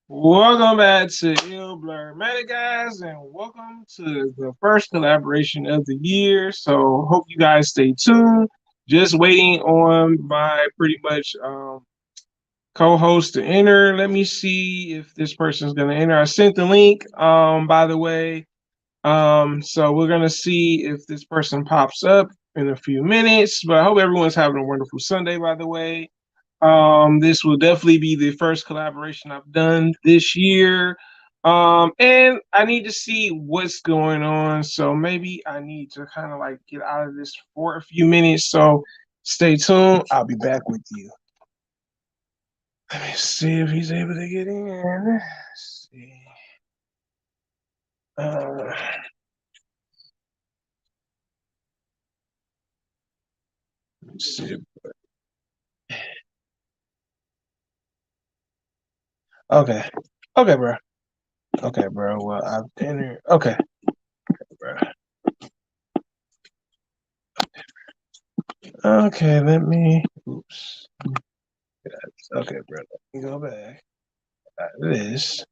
Welcome back to illblerdmatic, guys, and welcome to the first collaboration of the year. So, hope you guys stay tuned. Just waiting on my pretty much co-host to enter. Let me see if this person's gonna enter. I sent the link. By the way, so we're gonna see if this person pops up in a few minutes. But I hope everyone's having a wonderful Sunday. By the way. This will definitely be the first collaboration I've done this year. And I need to see what's going on. So maybe I need to kind of like get out of this for a few minutes. So stay tuned. I'll be back with you. Let me see if he's able to get in. Let's see. Uh, let's see. Okay. Okay, bro. Okay, bro. Well, I've entered. Okay, bro. Okay, let me. Oops. Okay, bro. Let me go back. This.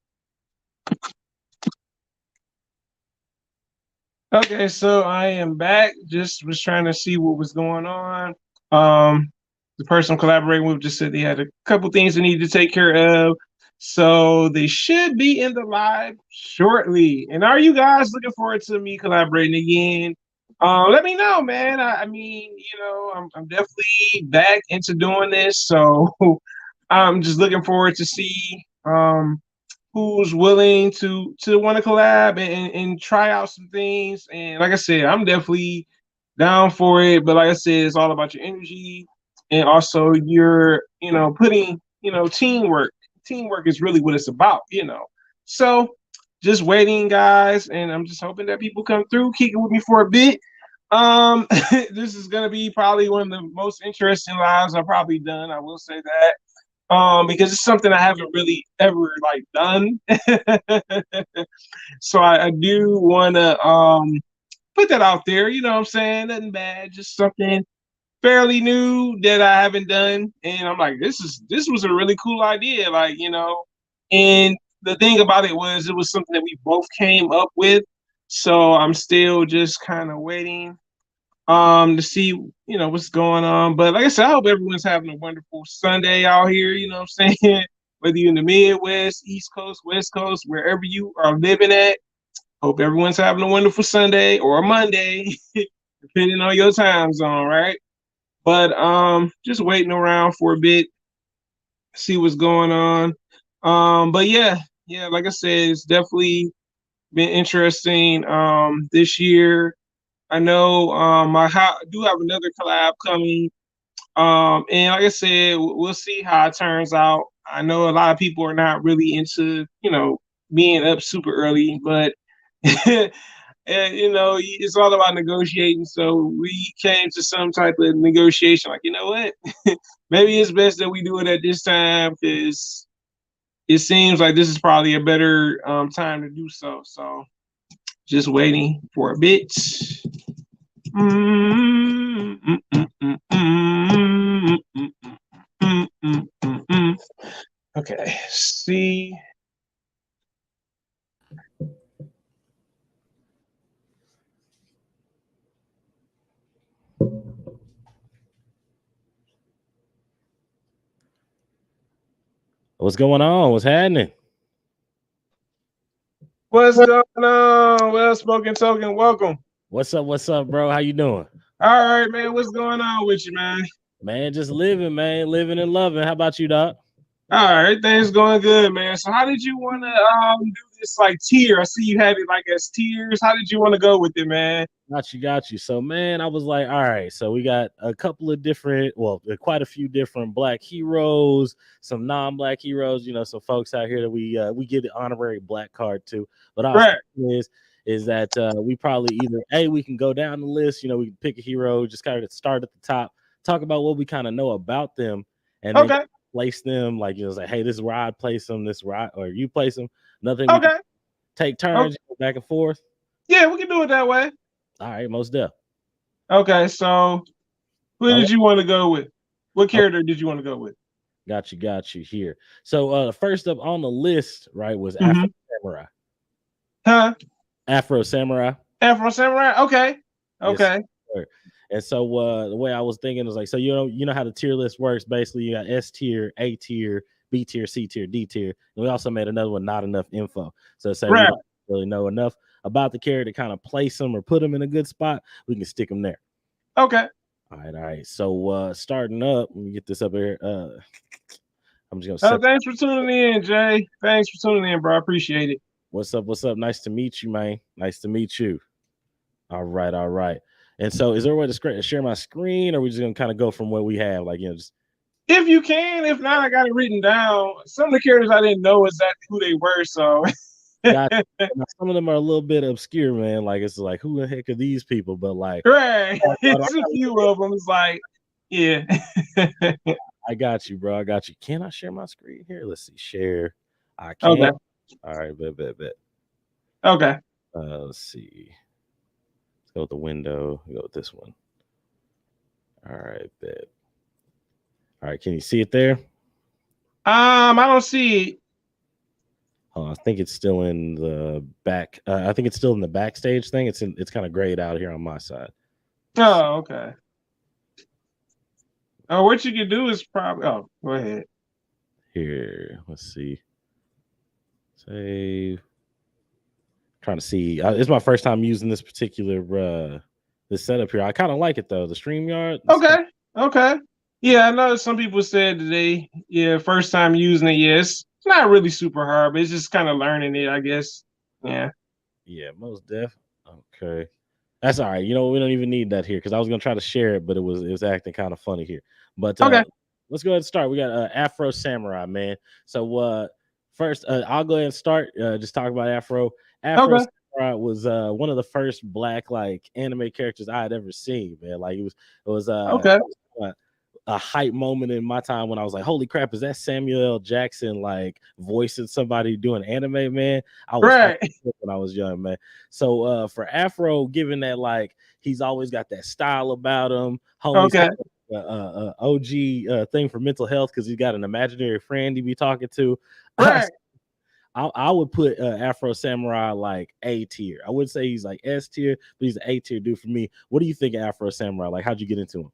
Okay, so I am back. Just was trying to see what was going on. Um, the person I'm collaborating with just said they had a couple things they needed to take care of. So they should be in the live shortly. And are you guys looking forward to me collaborating again? Let me know, man. I mean, I'm definitely back into doing this. So I'm just looking forward to see who's willing to want to collab and try out some things. And like I said, I'm definitely down for it. But like I said, it's all about your energy and also your, putting, teamwork. Teamwork is really what it's about. So just waiting, guys, and I'm just hoping that people come through, kick it with me for a bit. This is gonna be probably one of the most interesting lives I've probably done. I will say that because it's something I haven't really ever like done. So I do want to put that out there. You know what I'm saying? Nothing bad, just something fairly new that I haven't done. And I'm like, this was a really cool idea, And the thing about it was something that we both came up with. So I'm still just kind of waiting to see what's going on. But like I said, I hope everyone's having a wonderful Sunday out here, you know what I'm saying? Whether you're in the Midwest, East Coast, West Coast, wherever you are living at, hope everyone's having a wonderful Sunday or a Monday, depending on your time zone, right? But just waiting around for a bit, see what's going on. But yeah, like I said, it's definitely been interesting this year. I know do have another collab coming. And like I said, we'll see how it turns out. I know a lot of people are not really into, being up super early, but and it's all about negotiating. So we came to some type of negotiation. Like, you know what? Maybe it's best that we do it at this time because it seems like this is probably a better time to do so. So just waiting for a bit. Okay, see. What's going on? What's happening? What's going on? Well spoken token, welcome. What's up? What's up, bro? How you doing? All right, man. What's going on with you, man? Man, just living, man. Living and loving. How about you, doc? All right, everything's going good, man. So how did you want to do this like tier? I see you have it like as tiers. How did you want to go with it, man? Got you. So, man, I was like, all right. So we got a couple of different, well, quite a few different black heroes, some non-black heroes. Some folks out here that we give the honorary black card to. But our Right. is that we probably either we can go down the list. We can pick a hero, just kind of start at the top, talk about what we kind of know about them, and then Okay. place them like say, hey, this is where I place them, this is where or you place them. Nothing we can Okay. take Okay. turns back and forth. Yeah, we can do it that way. All right, most def. Okay, so who All did you want to go with? What character did you want to go with? Got you here. So first up on the list, right, was Mm-hmm. Afro Samurai. Huh? Afro Samurai. Afro Samurai. Okay. Yes, Okay. sir. And so the way I was thinking is like, so you know how the tier list works. Basically, you got S tier, A tier, B tier, C tier, D tier, and we also made another one, not enough info. So say we Right. don't really know enough about the character to kind of place them or put them in a good spot, we can stick them there. Okay. All right. So starting up, let me get this up here. I'm just gonna set. Thanks for tuning in, Jay. Thanks for tuning in, bro. I appreciate it. What's up? What's up? Nice to meet you, man. Nice to meet you. All right, all right. And so, is there a way to share my screen, or are we just gonna kind of go from what we have, like just If you can, if not, I got it written down. Some of the characters I didn't know exactly who they were, so got some of them are a little bit obscure, man. Like it's like who the heck are these people? But like, right, it's a few of them. It's like, yeah. I got you, bro. I got you. Can I share my screen here? Let's see. Share. I can. Okay. All right, bet. Okay. Let's see. Let's go with the window. Go with this one. All right, bet. All right, can you see it there? I don't see it. I think it's still in the back. I think it's still in the backstage thing. It's kind of grayed out here on my side. Oh, okay. Oh, what you can do is probably. Oh, go ahead. Here, let's see. Save. Trying to see. It's my first time using this particular this setup here. I kind of like it though. The StreamYard. Okay. Okay. Yeah, I know some people said today, first time using it. Yes, it's not really super hard, but it's just kind of learning it, I guess. Yeah. Yeah, most def. Okay. That's all right. You know, we don't even need that here because I was gonna try to share it, but it was acting kind of funny here. But Okay. Let's go ahead and start. We got Afro Samurai, man. So first, I'll go ahead and start. Just talk about Afro. Afro Okay. Samurai was one of the first black like anime characters I had ever seen, man. Like it was Okay. a hype moment in my time when I was like, holy crap, is that Samuel L. Jackson like voicing somebody doing anime, man? I was Right. when I was young, man. So for Afro, given that like he's always got that style about him, homies Okay. OG thing for mental health because he's got an imaginary friend he be talking to. Right. I would put Afro Samurai like A tier. I would say he's like S tier, but he's an A tier dude for me. What do you think of Afro Samurai? Like, how'd you get into him?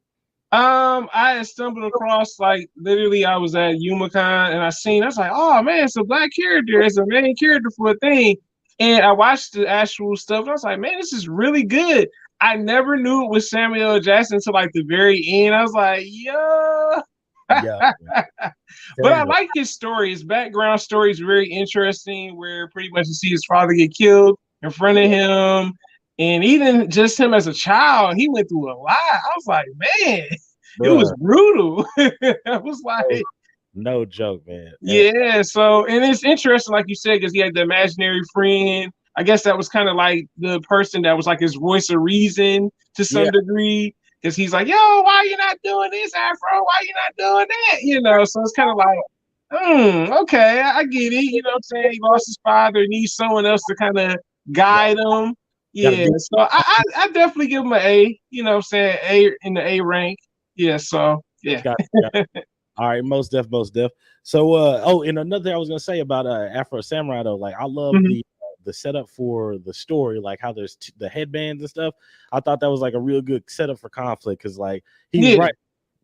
I had stumbled across like literally I was at YumaCon and I was like, oh man, it's a black character, it's a main character for a thing. And I watched the actual stuff and I was like, man, this is really good. I never knew it was Samuel L. Jackson until like the very end. I was like, yo. Yeah. But I like his story. His background story is very interesting, where pretty much you see his father get killed in front of him. And even just him as a child, he went through a lot. I was like, man, it was brutal. I was like, no joke, man. Yeah. So, and it's interesting, like you said, because he had the imaginary friend. I guess that was kind of like the person that was like his voice of reason to some degree. Because he's like, yo, why you not doing this, Afro? Why you not doing that? So it's kind of like, okay, I get it. You know what I'm saying? He lost his father, needs someone else to kind of guide him. Yeah, so I definitely give him an A. You know what I'm saying? A in the A rank. Yeah, so yeah. All right, most def. So and another thing I was gonna say about Afro Samurai though, like I love the setup for the story, like how there's the headbands and stuff. I thought that was like a real good setup for conflict because like he's right.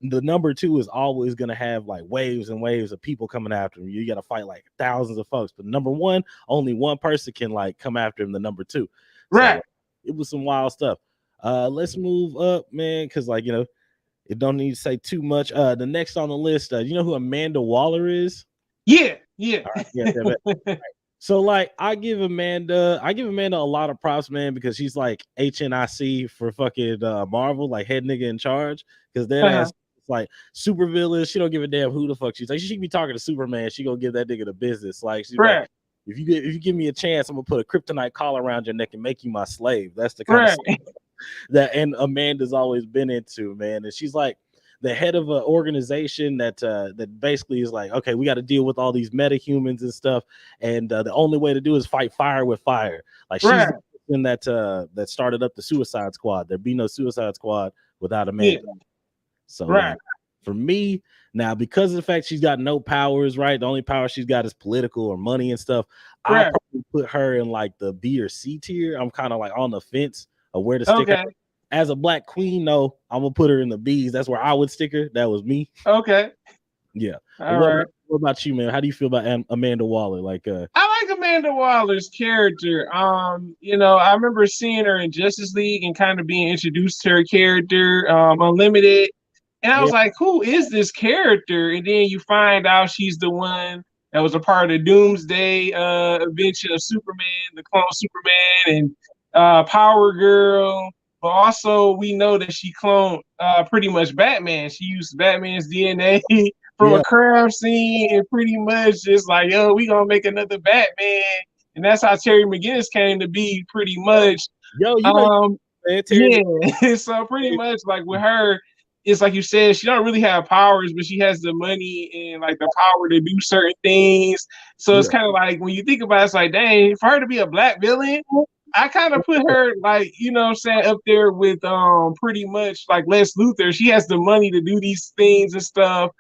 The number 2 is always gonna have like waves and waves of people coming after him. You gotta fight like thousands of folks, but number 1, only one person can like come after him. The number 2, right? So, it was some wild stuff. Let's move up, man, because like it don't need to say too much. The next on the list, you know who Amanda Waller is? Yeah. Right. So like I give Amanda a lot of props, man, because she's like HNIC for fucking Marvel, like head nigga in charge. Because that's like super villain. She don't give a damn who the fuck she's like. She can be talking to Superman. She gonna give that nigga the business. Like she's like, if you give me a chance, I'm gonna put a kryptonite collar around your neck and make you my slave. That's the kind of stuff that and Amanda's always been into, man. And she's like the head of an organization that basically is like, okay, we got to deal with all these metahumans and stuff, and the only way to do is fight fire with fire. Like she's the person that started up the Suicide Squad. There'd be no Suicide Squad without Amanda. So for me, Now, because of the fact she's got no powers, right? The only power she's got is political or money and stuff. I'll Right. probably put her in like the B or C tier. I'm kind of like on the fence of where to stick her. Okay. As a black queen, no, I'm gonna put her in the B's. That's where I would stick her. That was me. Okay. Yeah. But All right. what about you, man? How do you feel about Amanda Waller? Like, I like Amanda Waller's character. You know, I remember seeing her in Justice League and kind of being introduced to her character, Unlimited. And I yeah, was like, who is this character? And then you find out she's the one that was a part of the Doomsday adventure of Superman, the clone Superman, and Power Girl. But also, we know that she cloned pretty much Batman. She used Batman's DNA from a yeah, crime scene and pretty much just like, yo, we gonna make another Batman. And that's how Terry McGinnis came to be pretty much. yo, you know, Um, man, Terry. yeah. So pretty much like with her, it's like you said, she don't really have powers, but she has the money and like the power to do certain things. So it's Yeah, kind of like when you think about it, it's like, dang, for her to be a black villain, I kind of put her like, you know what I'm saying, up there with pretty much like Les Luthor. She has the money to do these things and stuff.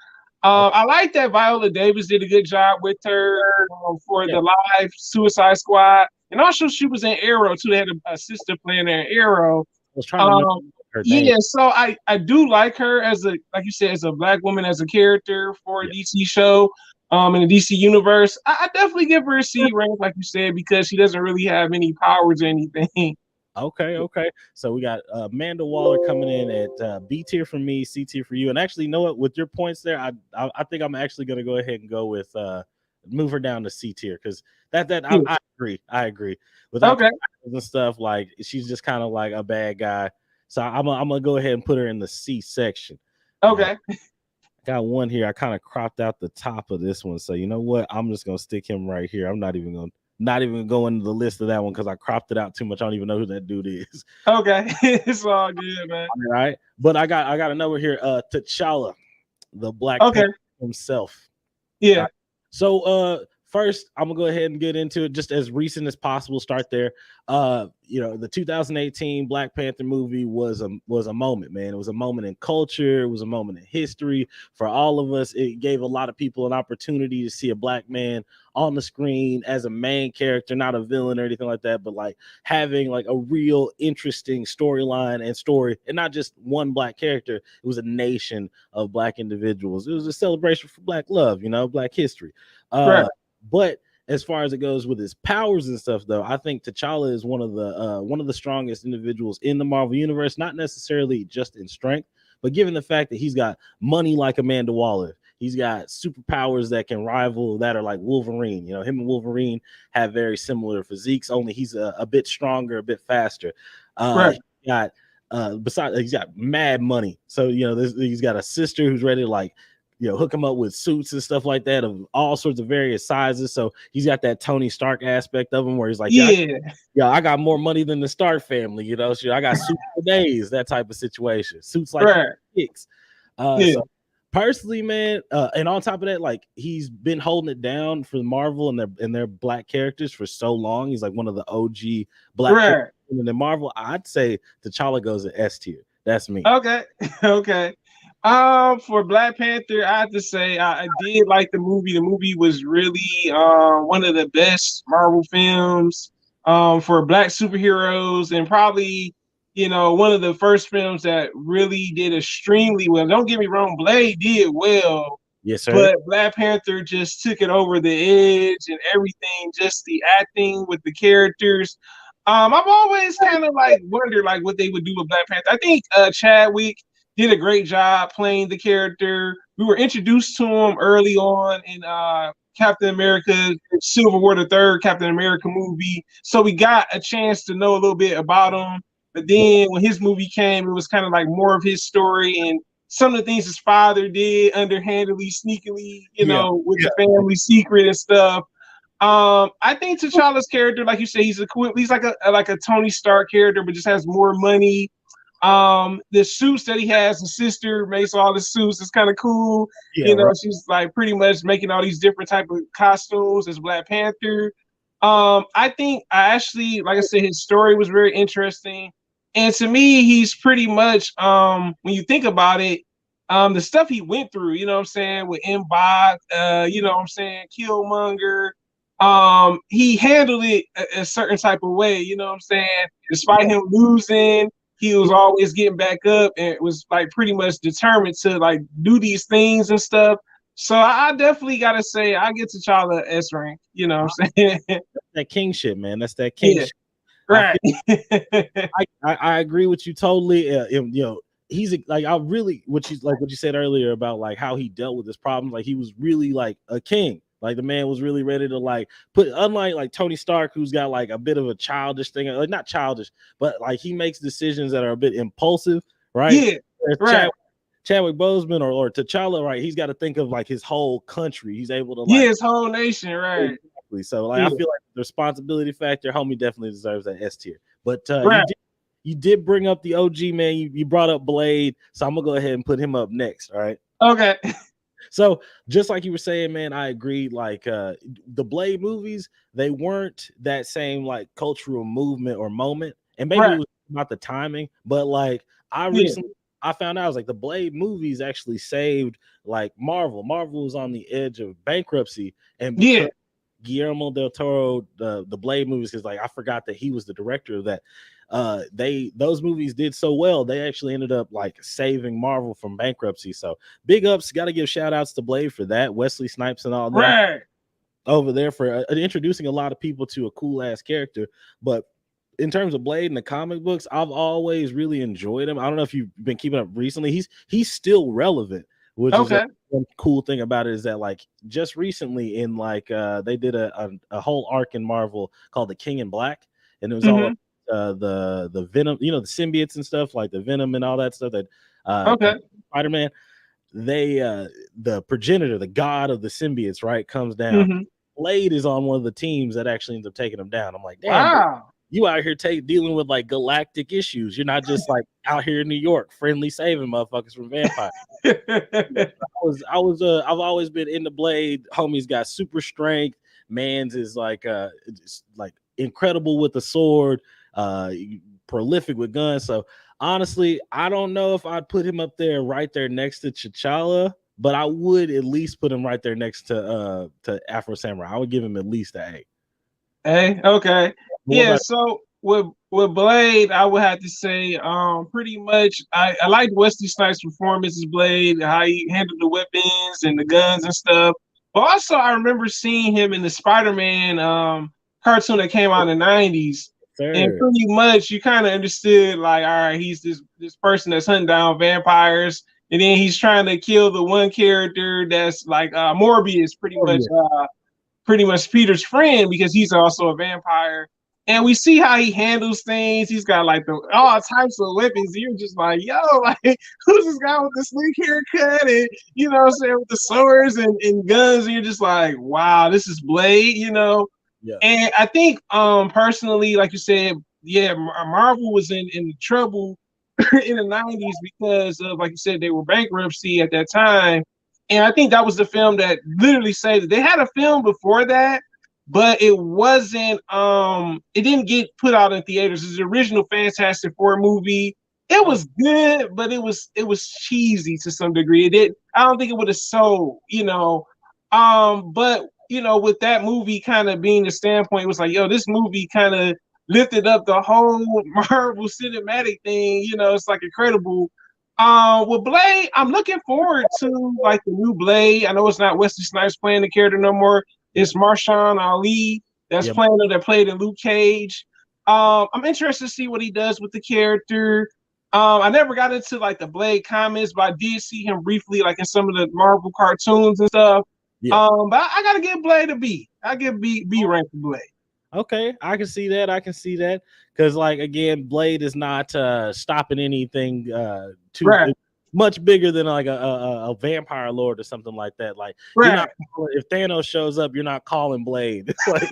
I like that Viola Davis did a good job with her for yeah. the live Suicide Squad. And also she was in Arrow too. They had a sister playing in Arrow. I was trying to remember Um, her name. yeah, so I do like her as a, like you said, as a black woman, as a character for a Yeah. DC show, in the DC universe. I definitely give her a C rank, like you said, because she doesn't really have any powers or anything. Okay, okay. So we got Amanda Waller coming in at B tier for me, C tier for you. And actually, you know what? With your points there, I think I'm actually going to go ahead and go with move her down to C tier because I agree. I agree. Without the Okay, powers and stuff, like she's just kind of like a bad guy. So I'm gonna go ahead and put her in the C section. Now, okay, I got one here. I kind of cropped out the top of this one. So you know what? I'm just gonna stick him right here. I'm not even go into the list of that one because I cropped it out too much. I don't even know who that dude is. okay. It's all good, man. All right. But I got another here. T'Challa, the Black Okay, Panther himself. All yeah, right. So first I'm gonna go ahead and get into it just as recent as possible. Start there. You know, the 2018 Black Panther movie was a moment, man. It was a moment in culture, it was a moment in history for all of us. It gave a lot of people an opportunity to see a black man on the screen as a main character, not a villain or anything like that, but like having like a real interesting storyline and story, and not just one black character. It was a nation of black individuals. It was a celebration for black love, you know, black history. right, But as far as it goes with his powers and stuff, though, I think T'Challa is one of the strongest individuals in the Marvel universe. Not necessarily just in strength, but given the fact that he's got money like Amanda Waller, he's got superpowers that can rival that are like Wolverine. You know, him and Wolverine have very similar physiques. Only he's a bit stronger, a bit faster. right. He got besides he's got mad money. So you know, he's got a sister who's ready to like, you know, hook him up with suits and stuff like that of all sorts of various sizes. So he's got that Tony Stark aspect of him where he's like, Yeah, I got more money than the Stark family, you know. So I got suits for days, that type of situation. Suits like right. kicks. Yeah, So personally, man, and on top of that, like he's been holding it down for Marvel and their black characters for so long. He's like one of the OG black characters right. in the Marvel. I'd say T'Challa goes in S tier. That's me. Okay, okay. For Black Panther, I have to say I did like the movie. The movie was really one of the best Marvel films for black superheroes, and probably, you know, one of the first films that really did extremely well. Don't get me wrong, Blade did well, Yes, sir. but Black Panther just took it over the edge and everything, just the acting with the characters. I've always kind of like wondered like what they would do with Black Panther. I think Chadwick did a great job playing the character. We were introduced to him early on in Captain America Civil War, the third Captain America movie. So we got a chance to know a little bit about him. But then when his movie came, it was kind of like more of his story and some of the things his father did underhandedly, sneakily, you Yeah. know, with the family secret and stuff. I think T'Challa's character, like you said, he's like a Tony Stark character, but just has more money. The suits that he has, his sister makes all the suits. It's kind of cool. Yeah, You know, right. she's like pretty much making all these different type of costumes as Black Panther. I think I actually, like I said, his story was very interesting. And to me, he's pretty much when you think about it, the stuff he went through, you know what I'm saying, with Mbach, you know what I'm saying, Killmonger. He handled it a certain type of way, you know what I'm saying? Despite him losing, he was always getting back up and was like pretty much determined to like do these things and stuff. So I definitely gotta say I get T'Challa S rank, you know what I'm saying? That king shit, man. That's that king Yeah, shit. right. I agree with you totally. He's like I really what you said earlier about like how he dealt with his problems. Like he was really like a king. Like the man was really ready to like put, unlike like Tony Stark, who's got like a bit of a childish thing, like not childish, but like he makes decisions that are a bit impulsive, right? Yeah, right. Chadwick Boseman or T'Challa, right? He's got to think of like his whole country. He's able to Yeah, like his whole nation, right. exactly. So like I feel like the responsibility factor, homie definitely deserves that S tier. But right. you did bring up the OG, man. You brought up Blade, so I'm gonna go ahead and put him up next. All right. Okay. So just like you were saying, man, I agree. Like the Blade movies, they weren't that same like cultural movement or moment, and maybe it was about the timing. But like I recently, I found out I was like the Blade movies actually saved like Marvel. Marvel was on the edge of bankruptcy, and because Guillermo del Toro, the Blade movies, because like I forgot that he was the director of that. Those movies did so well, they actually ended up like saving Marvel from bankruptcy. So big ups, got to give shout outs to Blade for that. Wesley Snipes and all that over there for introducing a lot of people to a cool ass character. But in terms of Blade and the comic books, I've always really enjoyed him. I don't know if you've been keeping up recently. He's still relevant, which is one cool thing about it is that like just recently in like they did a whole arc in Marvel called The King in Black, and it was all the Venom, you know, the symbiotes and stuff like the Venom and all that stuff that Spider-Man. They the progenitor, the god of the symbiotes, right, comes down. Blade is on one of the teams that actually ends up taking him down. I'm like, damn, bro, you out here dealing with like galactic issues. You're not just like out here in New York, friendly saving motherfuckers from vampires. I've always been into Blade. Homie's got super strength. Man's is like incredible with the sword, prolific with guns. So honestly, I don't know if I'd put him up there right there next to T'Challa, but I would at least put him right there next to Afro Samurai. I would give him at least an A. Okay. Yeah, so with Blade, I would have to say pretty much I liked Wesley Snipes' performance as Blade, how he handled the weapons and the guns and stuff. But also I remember seeing him in the Spider-Man cartoon that came out in the 90s. And pretty much you kind of understood like, all right, he's this person that's hunting down vampires, and then he's trying to kill the one character that's like Morbius, pretty much Peter's friend, because he's also a vampire. And we see how he handles things. He's got like all types of weapons. You're just like, yo, like who's this guy with the sleek haircut and you know what I'm saying, with the swords and guns? And you're just like, wow, this is Blade, you know. Yeah. And I think personally, like you said, yeah, Marvel was in trouble in the 90s because of, like you said, they were bankruptcy at that time. And I think that was the film that literally saved it. They had a film before that, but it wasn't it didn't get put out in theaters. It was the original Fantastic Four movie. It was good, but it was cheesy to some degree. I don't think it would have sold, you know. But you know, with that movie kind of being the standpoint, it was like, yo, this movie kind of lifted up the whole Marvel cinematic thing. You know, it's like incredible. With Blade, I'm looking forward to like the new Blade. I know it's not Wesley Snipes playing the character no more. It's Marshawn Ali that's playing it, that played in Luke Cage. I'm interested to see what he does with the character. I never got into like the Blade comics, but I did see him briefly like in some of the Marvel cartoons and stuff. Yeah. But I gotta give Blade a B. I give B rank for Blade. Okay, I can see that. Because like again, Blade is not stopping anything too much bigger than like a vampire lord or something like that. Like you're not, if Thanos shows up, you're not calling Blade. It's like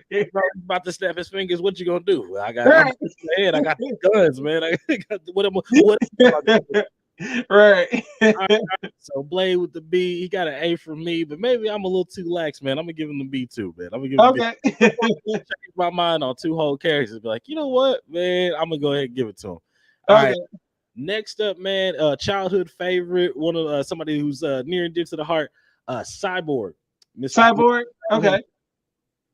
he's about to snap his fingers. What you gonna do? I got I'm head. I got the guns, man. I got what right. So Blade with the B, he got an A from me, but maybe I'm a little too lax, man. I'm gonna give him the B too, man. I'm gonna give him change my mind on two whole characters. Be like, you know what, man, I'm gonna go ahead and give it to him. All right. Next up, man, childhood favorite, one of somebody who's near and dear to the heart, Cyborg. Mr. Cyborg. Okay.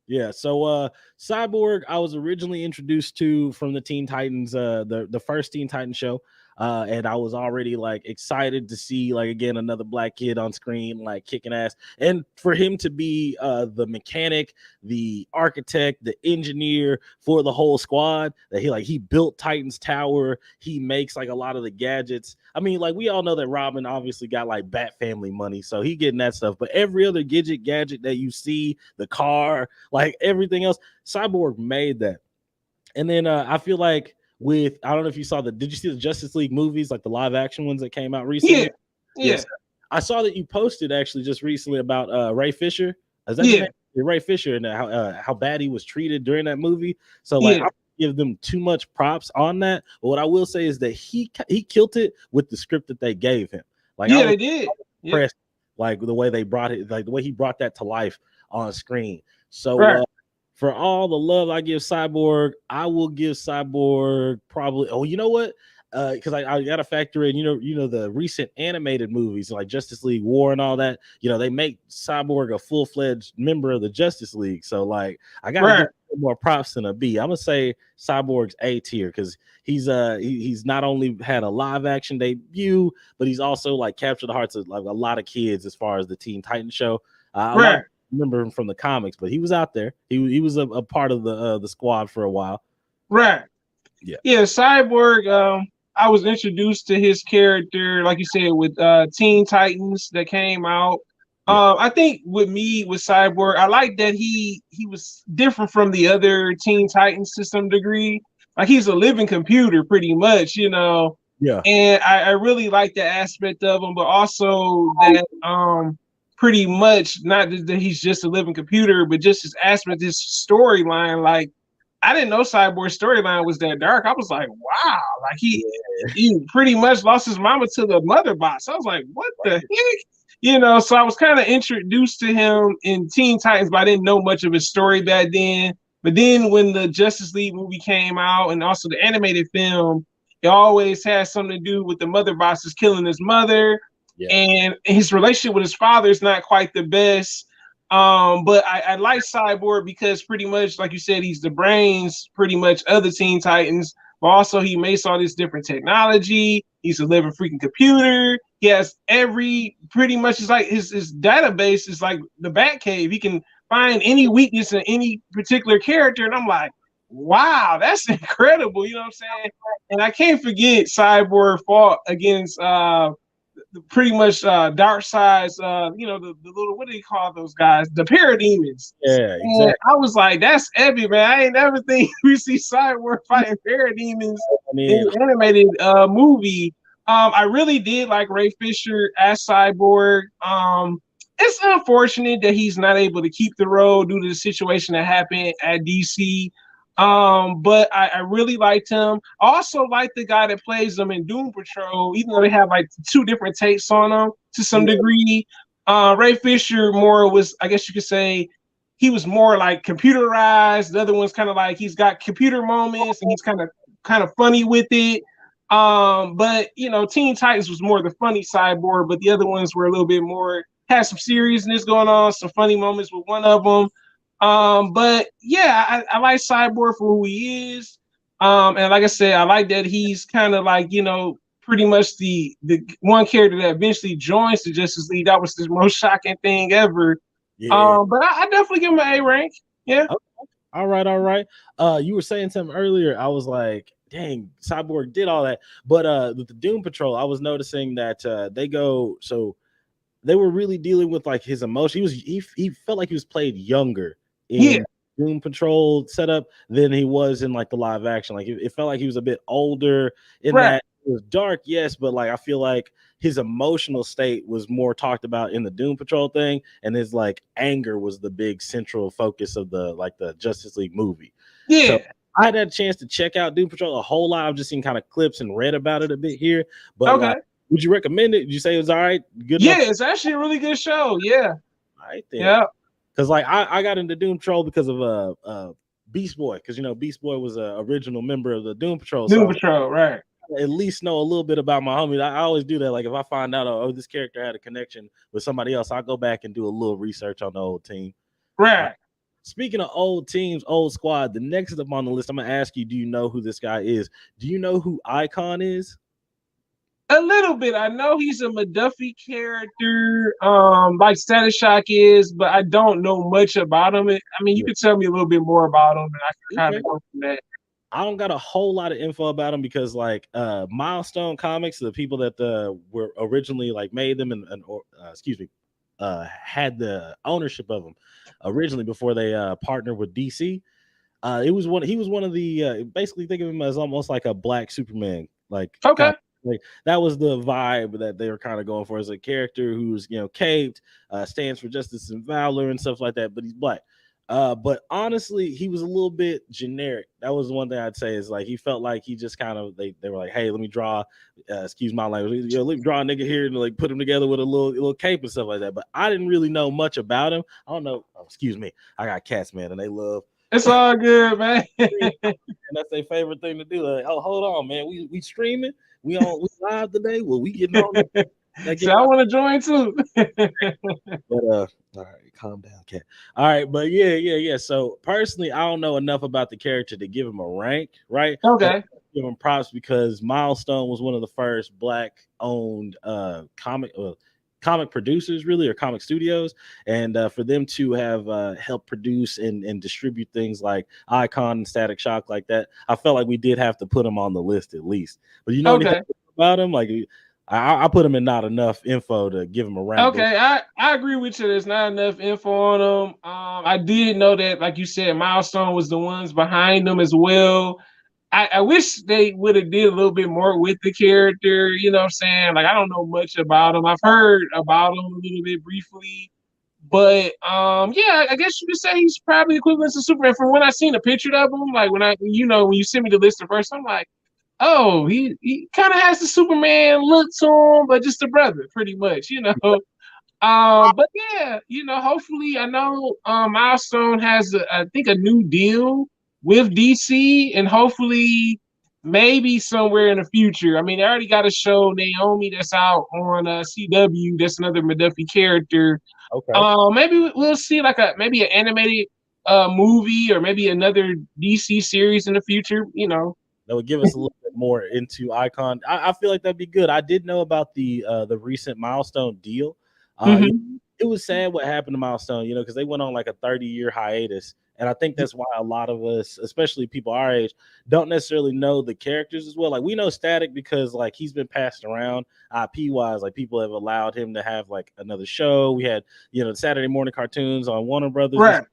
Yeah, so Cyborg, I was originally introduced to from the Teen Titans, the first Teen Titans show, and I was already like excited to see like again another black kid on screen like kicking ass, and for him to be the mechanic, the architect, the engineer for the whole squad. That he built Titans Tower, he makes like a lot of the gadgets. I mean, like we all know that Robin obviously got like Bat Family money, so he getting that stuff. But every other gadget that you see, the car, like everything else, Cyborg made that. And then I feel like with I don't know if you saw did you see the Justice League movies, like the live action ones that came out recently? Yeah. Yes. I saw that you posted actually just recently about Ray Fisher. Is that Yeah. the name? Ray Fisher, and how bad he was treated during that movie. So like I give them too much props on that. But what I will say is that he killed it with the script that they gave him. Like they did. Impressed, like the way they brought it, like the way he brought that to life on screen. So for all the love I give Cyborg, I will give Cyborg probably. Oh, you know what? Because I got to factor in, you know, the recent animated movies like Justice League War and all that. You know, they make Cyborg a full-fledged member of the Justice League. So like, I got to give more props than a B. I'm gonna say Cyborg's A tier because he's not only had a live action debut, but he's also like captured the hearts of like a lot of kids as far as the Teen Titans show. Remember him from the comics, but he was out there. He was a part of the squad for a while. Right. Yeah. Cyborg. I was introduced to his character, like you said, with Teen Titans that came out. I think with Cyborg, I like that he was different from the other Teen Titans to some degree. Like he's a living computer, pretty much, you know. Yeah. And I really like that aspect of him, but also that pretty much not that he's just a living computer, but just his aspect, his storyline, like. I didn't know Cyborg's storyline was that dark. I was like, wow, like he pretty much lost his mama to the mother box. I was like, what the heck? You know, so I was kind of introduced to him in Teen Titans, but I didn't know much of his story back then. But then when the Justice League movie came out and also the animated film, it always has something to do with the mother boxes killing his mother. Yeah. And his relationship with his father is not quite the best. But I like Cyborg because pretty much, like you said, he's the brains pretty much of the Teen Titans, but also he makes all this different technology. He's a living freaking computer. He has pretty much it's like his database is like the Batcave. He can find any weakness in any particular character. And I'm like, wow, that's incredible. You know what I'm saying? And I can't forget Cyborg fought against pretty much dark sides, you know, the little, what do you call those guys? The parademons. Yeah, exactly. And I was like, that's epic, man. I ain't never think we see Cyborg fighting parademons in an animated movie. I really did like Ray Fisher as Cyborg. It's unfortunate that he's not able to keep the role due to the situation that happened at DC. But I really liked him. I also like the guy that plays him in Doom Patrol, even though they have like two different takes on him to some degree. Ray Fisher more was, I guess you could say, he was more like computerized. The other one's kind of like he's got computer moments and he's kind of funny with it. But you know, Teen Titans was more the funny Cyborg, but the other ones were a little bit more, had some seriousness going on, some funny moments with one of them. But yeah, I like Cyborg for who he is. And like I said, I like that he's kind of like, you know, pretty much the one character that eventually joins the Justice League. That was the most shocking thing ever. Yeah. But I definitely give him an A rank. Yeah. Okay. All right. You were saying something earlier. I was like, dang, Cyborg did all that. But with the Doom Patrol, I was noticing that they were really dealing with like his emotion. He felt like he was played younger in Doom Patrol setup than he was in like the live action. Like it felt like he was a bit older in that. It was dark, yes, but like I feel like his emotional state was more talked about in the Doom Patrol thing, and his like anger was the big central focus of the Justice League movie. Yeah. So I had a chance to check out Doom Patrol a whole lot. I've just seen kind of clips and read about it a bit here. But like, would you recommend it? Did you say it was all right? Good enough? Yeah, it's actually a really good show. Yeah. All right then. Yeah. Because like I got into Doom Patrol because of Beast Boy, because you know Beast Boy was an original member of the Doom Patrol. Doom Patrol, right? at least know a little bit about my homie. I always do that. Like if I find out, oh, this character had a connection with somebody else, I'll go back and do a little research on the old team. Right. Speaking of old teams, old squad, the next up on the list, I'm gonna ask you, do you know who this guy is? Do you know who Icon is? A little bit. I know he's a McDuffie character, like Status Shock is, but I don't know much about him. I mean, you could tell me a little bit more about him, and I can kind Okay. of go from that. I don't got a whole lot of info about him because like Milestone Comics, the people that were originally like made them and had the ownership of them originally before they partnered with DC. He was one of the basically think of him as almost like a black Superman, like Okay. like that was the vibe that they were kind of going for, as a character who's caped, stands for justice and valor and stuff like that, but he's black. But honestly, he was a little bit generic. That was one thing I'd say, is like he felt like he just kind of they were like, hey, let me draw, excuse my language, let me draw a nigga here and like put him together with a little cape and stuff like that. But I didn't really know much about him. I don't know. Oh, excuse me, I got cats, man, and they love. It's all good, man. And that's their favorite thing to do. Like, oh, hold on, man, we streaming, we live today. Well, we getting on. So I want to join too. But all right, calm down, cat. All right, but yeah. So personally, I don't know enough about the character to give him a rank, right? Okay. But give him props because Milestone was one of the first black-owned comic producers, really, or comic studios, and for them to have helped produce and distribute things like Icon and Static Shock like that, I felt like we did have to put him on the list at least. But anything about him, like I put him in not enough info to give him a rank. Okay, I agree with you. There's not enough info on him. I did know that, like you said, Milestone was the ones behind them as well. I wish they would have did a little bit more with the character. You know what I'm saying? Like, I don't know much about him. I've heard about him a little bit briefly. But yeah, I guess you could say he's probably equivalent to Superman. From when I seen a picture of him, like when you sent me the list at first, I'm like, oh, he kind of has the Superman look to him, but just a brother, pretty much, But yeah, hopefully, I know Milestone has I think a new deal with DC, and hopefully maybe somewhere in the future. I mean, they already got a show, Naomi, that's out on CW. That's another McDuffie character. Okay. Maybe we'll see like maybe an animated movie, or maybe another DC series in the future. That would give us a little bit more into Icon. I feel like that'd be good. I did know about the recent Milestone deal. Mm-hmm. It was sad what happened to Milestone, because they went on like a 30-year hiatus. And I think that's why a lot of us, especially people our age, don't necessarily know the characters as well. Like we know Static because like he's been passed around IP wise. Like people have allowed him to have like another show. We had, the Saturday morning cartoons on Warner Brothers, Right.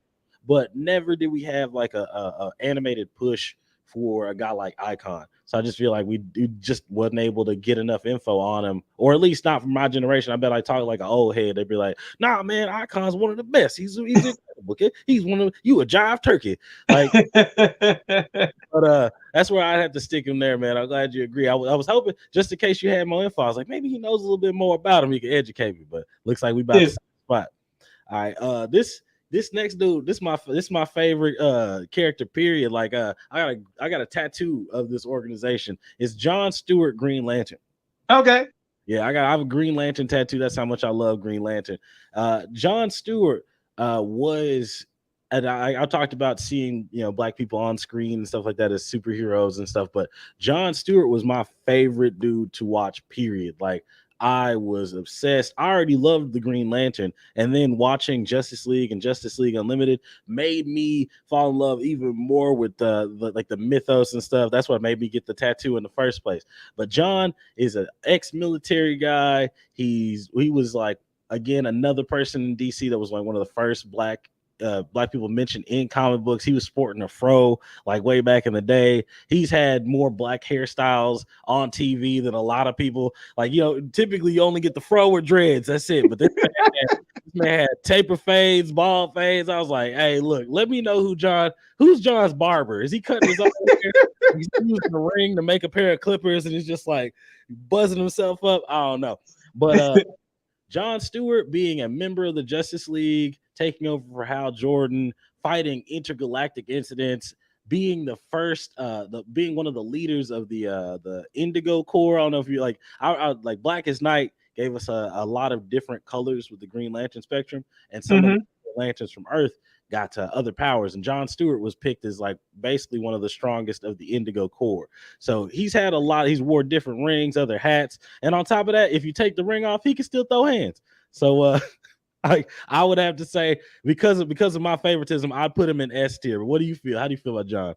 but never did we have like a animated push for a guy like Icon. So I just feel like we just wasn't able to get enough info on him, or at least not from my generation. I bet I talk like an old head. They'd be like, nah, man, Icon's one of the best. He's incredible. Okay? He's one of you a jive turkey. Like, but that's where I have to stick him there, man. I'm glad you agree. I was hoping, just in case you had more info, I was like, maybe he knows a little bit more about him. He can educate me, but looks like we about to spot. All right. This next dude, this is my favorite character, period. Like I got a tattoo of this organization. It's Jon Stewart, Green Lantern. Okay. Yeah, I have a Green Lantern tattoo. That's how much I love Green Lantern. Jon Stewart was, and I talked about seeing black people on screen and stuff like that as superheroes and stuff, but Jon Stewart was my favorite dude to watch, period. Like I was obsessed. I already loved the Green Lantern, and then watching Justice League and Justice League Unlimited made me fall in love even more with the mythos and stuff. That's what made me get the tattoo in the first place. But John is an ex-military guy. He was like, again, another person in DC that was like one of the first black people mentioned in comic books. He was sporting a fro like way back in the day. He's had more black hairstyles on TV than a lot of people. Like, typically you only get the fro or dreads. That's it. But this man had taper fades, bald fades. I was like, hey, look, let me know who's John's barber. Is he cutting his own hair? He's using the ring to make a pair of clippers and he's just like buzzing himself up. I don't know. But Jon Stewart being a member of the Justice League, taking over for Hal Jordan, fighting intergalactic incidents, being the first, being one of the leaders of the Indigo Corps. I don't know if you like, I like Blackest Night gave us a lot of different colors with the Green Lantern spectrum, and some of the lanterns from Earth got to other powers, and Jon Stewart was picked as like basically one of the strongest of the Indigo Corps. So he's had a lot. He's wore different rings, other hats, and on top of that, if you take the ring off, he can still throw hands. So I would have to say, because of my favoritism, I'd put him in S tier. What do you feel? How do you feel about John?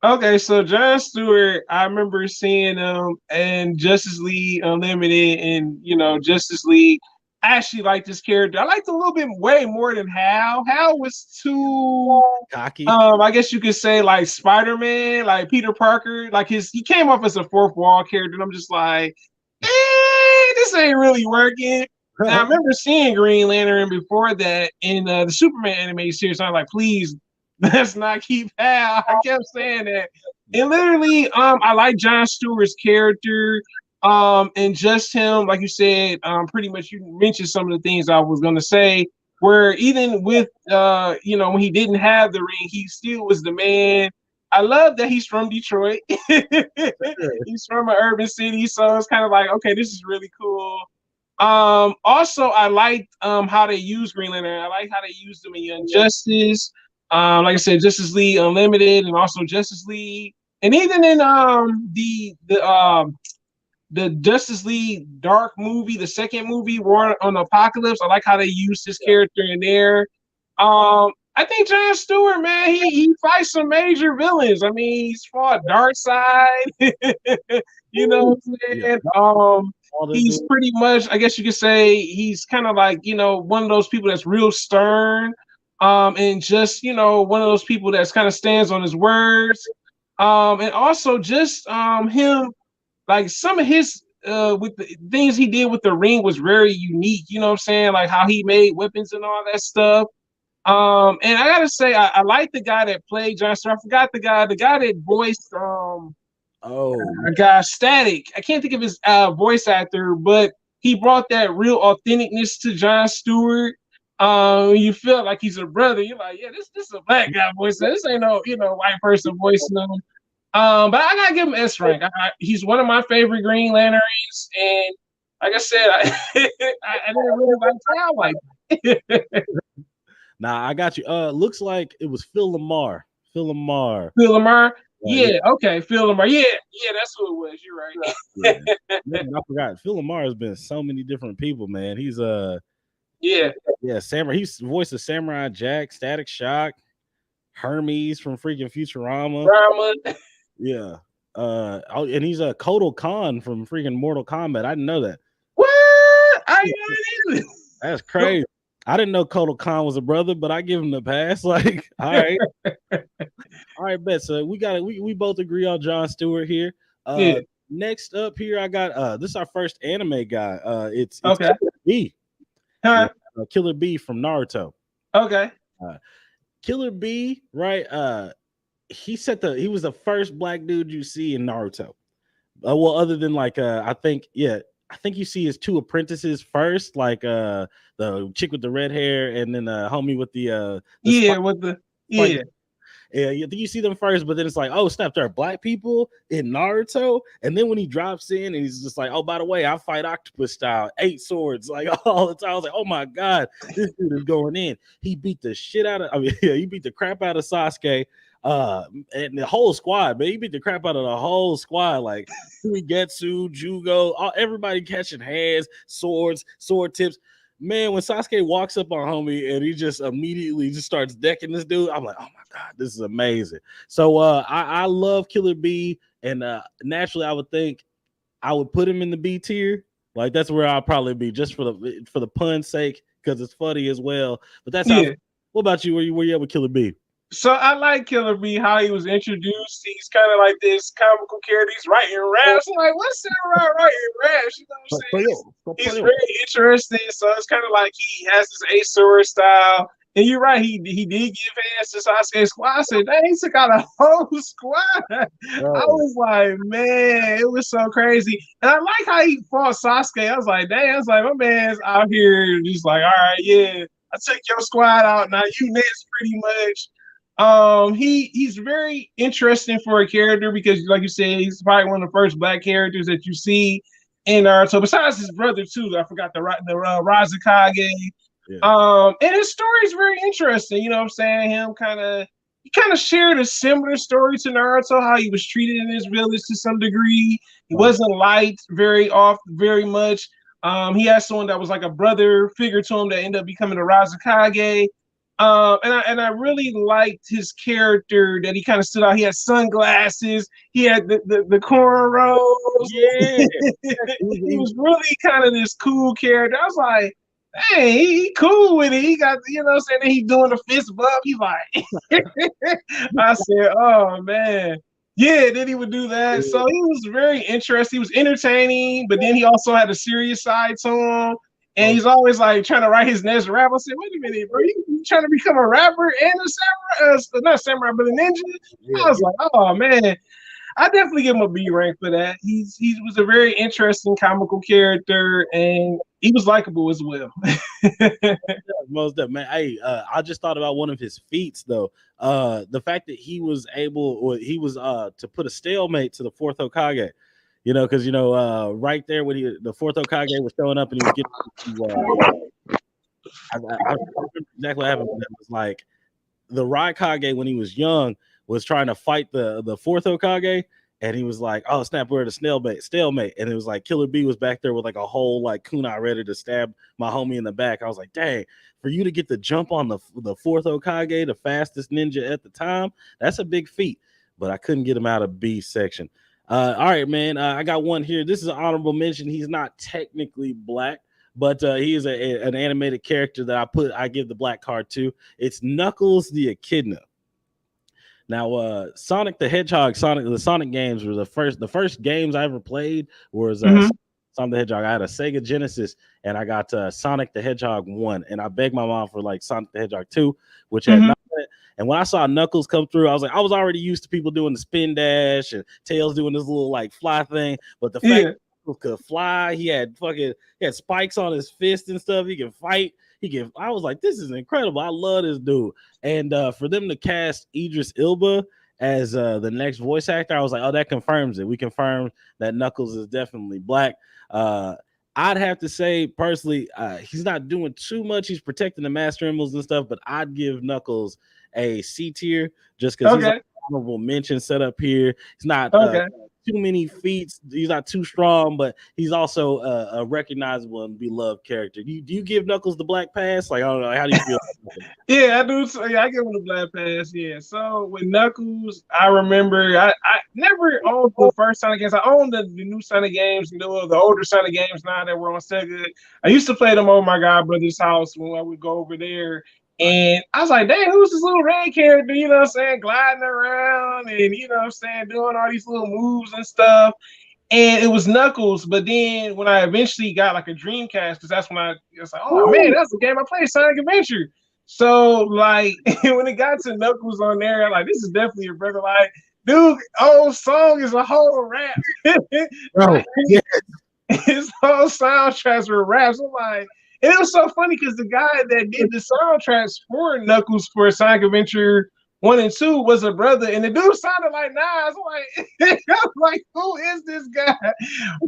Okay, so Jon Stewart, I remember seeing him in Justice League Unlimited and Justice League. I actually liked this character. I liked a little bit way more than Hal. Hal was too cocky. I guess you could say like Spider-Man, like Peter Parker. Like he came off as a fourth wall character, and I'm just like, this ain't really working. And I remember seeing Green Lantern before that in the Superman animated series. So I'm like, please, let's not keep Hal. I kept saying that. And literally, I like Jon Stewart's character. And just him, like you said, pretty much you mentioned some of the things I was gonna say. Where even with when he didn't have the ring, he still was the man. I love that he's from Detroit. He's from an urban city, so it's kind of like, okay, this is really cool. Also, I liked how they use Green Lantern. I like how they used them in Young Justice. Like I said, Justice League Unlimited, and also Justice League, and even in the Justice League Dark movie, the second movie, War on Apocalypse. I like how they used his character in there. I think Jon Stewart, man, he fights some major villains. I mean, he's fought Darkseid. You know what I'm saying? He's pretty much, I guess you could say, he's kind of like, one of those people that's real stern. And just, one of those people that's kind of stands on his words. And also just him, like some of his with the things he did with the ring was very unique. You know what I'm saying? Like how he made weapons and all that stuff. And I gotta say, I like the guy that played Jon Stewart. I forgot the guy that voiced Static. I can't think of his voice actor, but he brought that real authenticness to Jon Stewart. You feel like he's a brother. You're like, yeah, this is a black guy voice. This ain't no white person voicing him. But I gotta give him S rank. He's one of my favorite Green Lanterns, and like I said, I didn't really like Cal like that. Nah, I got you. Looks like it was Phil Lamar. Phil Lamar. Yeah, okay, Phil Lamar. Yeah, that's who it was. You're right. I forgot. Phil Lamar has been so many different people, man. He's Samurai. He's voiced of Samurai Jack, Static Shock, Hermes from freaking Futurama. Yeah. And he's a Kotal Khan from freaking Mortal Kombat. I didn't know that. What? I didn't know either. That's crazy. I didn't know Kotal Khan was a brother, but I give him the pass. Like, all right. All right, bet. So we both agree on Jon Stewart here. Next up here, I got this is our first anime guy. It's okay. Killer B. Killer B from Naruto. Okay. Killer B, right? He was the first black dude you see in Naruto. Well, other than like I think you see his two apprentices first, like the chick with the red hair and then the homie with the Yeah, I think you see them first, but then it's like, oh snap, there are black people in Naruto. And then when he drops in and he's just like, oh, by the way, I fight octopus style, 8 swords, like all the time. I was like, oh my god, this dude is going in. He beat the shit out of, he beat the crap out of Sasuke. And the whole squad, man, he beat the crap out of the whole squad, like Suigetsu, Jugo, everybody catching hands, swords, sword tips. Man, when Sasuke walks up on homie and he just immediately just starts decking this dude, I'm like, oh my god, this is amazing. So I love Killer B, and naturally I would think I would put him in the B tier. Like that's where I'll probably be, just for the pun's sake, because it's funny as well. But that's how. What about you? Where you at with Killer B? So I like Killer B, how he was introduced. He's kind of like this comical character. He's writing raps. I'm like, what's Samurai writing raps? You know what I'm saying? He's very interesting. So it's kind of like he has this Ace Sword style. And you're right, he did give hands to Sasuke's squad. I said, dang, he took out a whole squad. I was like, man, it was so crazy. And I like how he fought Sasuke. I was like, dang, my man's out here just like, all right, yeah, I took your squad out. Now you next pretty much. He's very interesting for a character because, like you said, he's probably one of the first black characters that you see in Naruto. Besides his brother too, I forgot the Razakage. Yeah. And his story is very interesting. You know what I'm saying? He kind of shared a similar story to Naruto, how he was treated in his village to some degree. He wasn't liked very much. He had someone that was like a brother figure to him that ended up becoming a Razakage. And I really liked his character that he kind of stood out. He had sunglasses. He had the cornrows. Yeah. He was really kind of this cool character. I was like, hey, he cool with it. He got, you know what I'm saying? And he doing the fist bump. He's like, I said, oh man. Yeah, then he would do that. So he was very interesting. He was entertaining, but then he also had a serious side to him. And he's always like trying to write his next rap. I said, wait a minute, bro, you trying to become a rapper and a samurai, not samurai, but a ninja? Yeah. I was like, oh man. I definitely give him a B rank for that. He was a very interesting comical character, and he was likable as well. Most of man. Hey, I just thought about one of his feats though. The fact that he was to put a stalemate to the fourth Hokage. You know, because right there when the fourth Hokage was showing up and he was getting I remember exactly what happened. It was like the Raikage when he was young was trying to fight the fourth Hokage, and he was like, "Oh snap, we're at a stalemate," and it was like Killer B was back there with like a whole like kunai ready to stab my homie in the back. I was like, "Dang, for you to get the jump on the fourth Hokage, the fastest ninja at the time, that's a big feat." But I couldn't get him out of B section. All right, man. I got one here. This is an honorable mention. He's not technically black, but he is an animated character that I give the black card to. It's Knuckles the Echidna. Now, Sonic the Hedgehog, the Sonic games were the first games I ever played was Sonic the Hedgehog. I had a Sega Genesis and I got Sonic the Hedgehog 1, and I begged my mom for like Sonic the Hedgehog 2, which had nothing. And when I saw Knuckles come through, I was already used to people doing the spin dash and Tails doing this little like fly thing, but the fact that Knuckles could fly, he had spikes on his fist and stuff. He can fight. I was like, this is incredible. I love this dude. And for them to cast Idris Elba as the next voice actor, I was like, oh, that confirms it. We confirmed that Knuckles is definitely black. I'd have to say personally, he's not doing too much. He's protecting the Master Emeralds and stuff, but I'd give Knuckles a C tier just because he's an honorable mention set up here. He's not too many feats. He's not too strong, but he's also a recognizable and beloved character. Do you give Knuckles the black pass? Like, I don't know. How do you feel? Yeah, I do. Yeah, I give him the black pass. Yeah. So with Knuckles, I remember I never owned the first Sonic games. I owned the new Sonic games, the older Sonic games now that were on Sega. I used to play them over my godbrother's house when I would go over there. And I was like, dang, who's this little red character, you know what I'm saying, gliding around and, you know what I'm saying, doing all these little moves and stuff. And it was Knuckles. But then when I eventually got like a Dreamcast, because that's when I was like, oh, man, that's the game I played, Sonic Adventure. So, like, when it got to Knuckles on there, I'm like, this is definitely a brother. Like, dude, old song is a whole rap. Bro, yes. His whole soundtracks were raps. I'm like, and it was so funny because the guy that did the soundtracks for Knuckles for Sonic Adventure 1 and 2 was a brother, and the dude sounded like Nas. I'm like, who is this guy?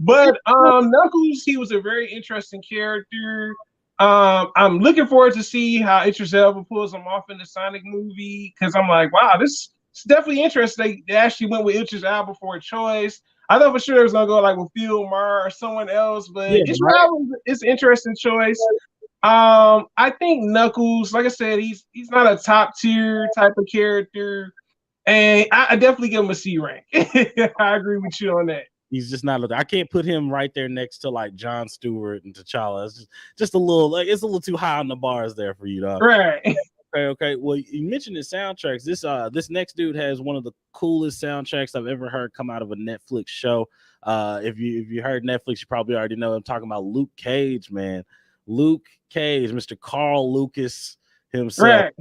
But Knuckles, he was a very interesting character. I'm looking forward to see how Idris Elba pulls him off in the Sonic movie because I'm like, wow, this is definitely interesting. They actually went with Idris Elba for a choice. I thought for sure it was gonna go like with Phil Mar or someone else, but it's an interesting choice. I think Knuckles, like I said, he's not a top tier type of character, and I definitely give him a C rank. I agree with you on that. He's just not. I can't put him right there next to like Jon Stewart and T'Challa. It's just a little like it's a little too high on the bars there for you, dog. Right. Okay. Well, you mentioned the soundtracks. This next dude has one of the coolest soundtracks I've ever heard come out of a Netflix show. If you heard Netflix, you probably already know I'm talking about Luke Cage, man. Luke Cage, Mr. Carl Lucas himself.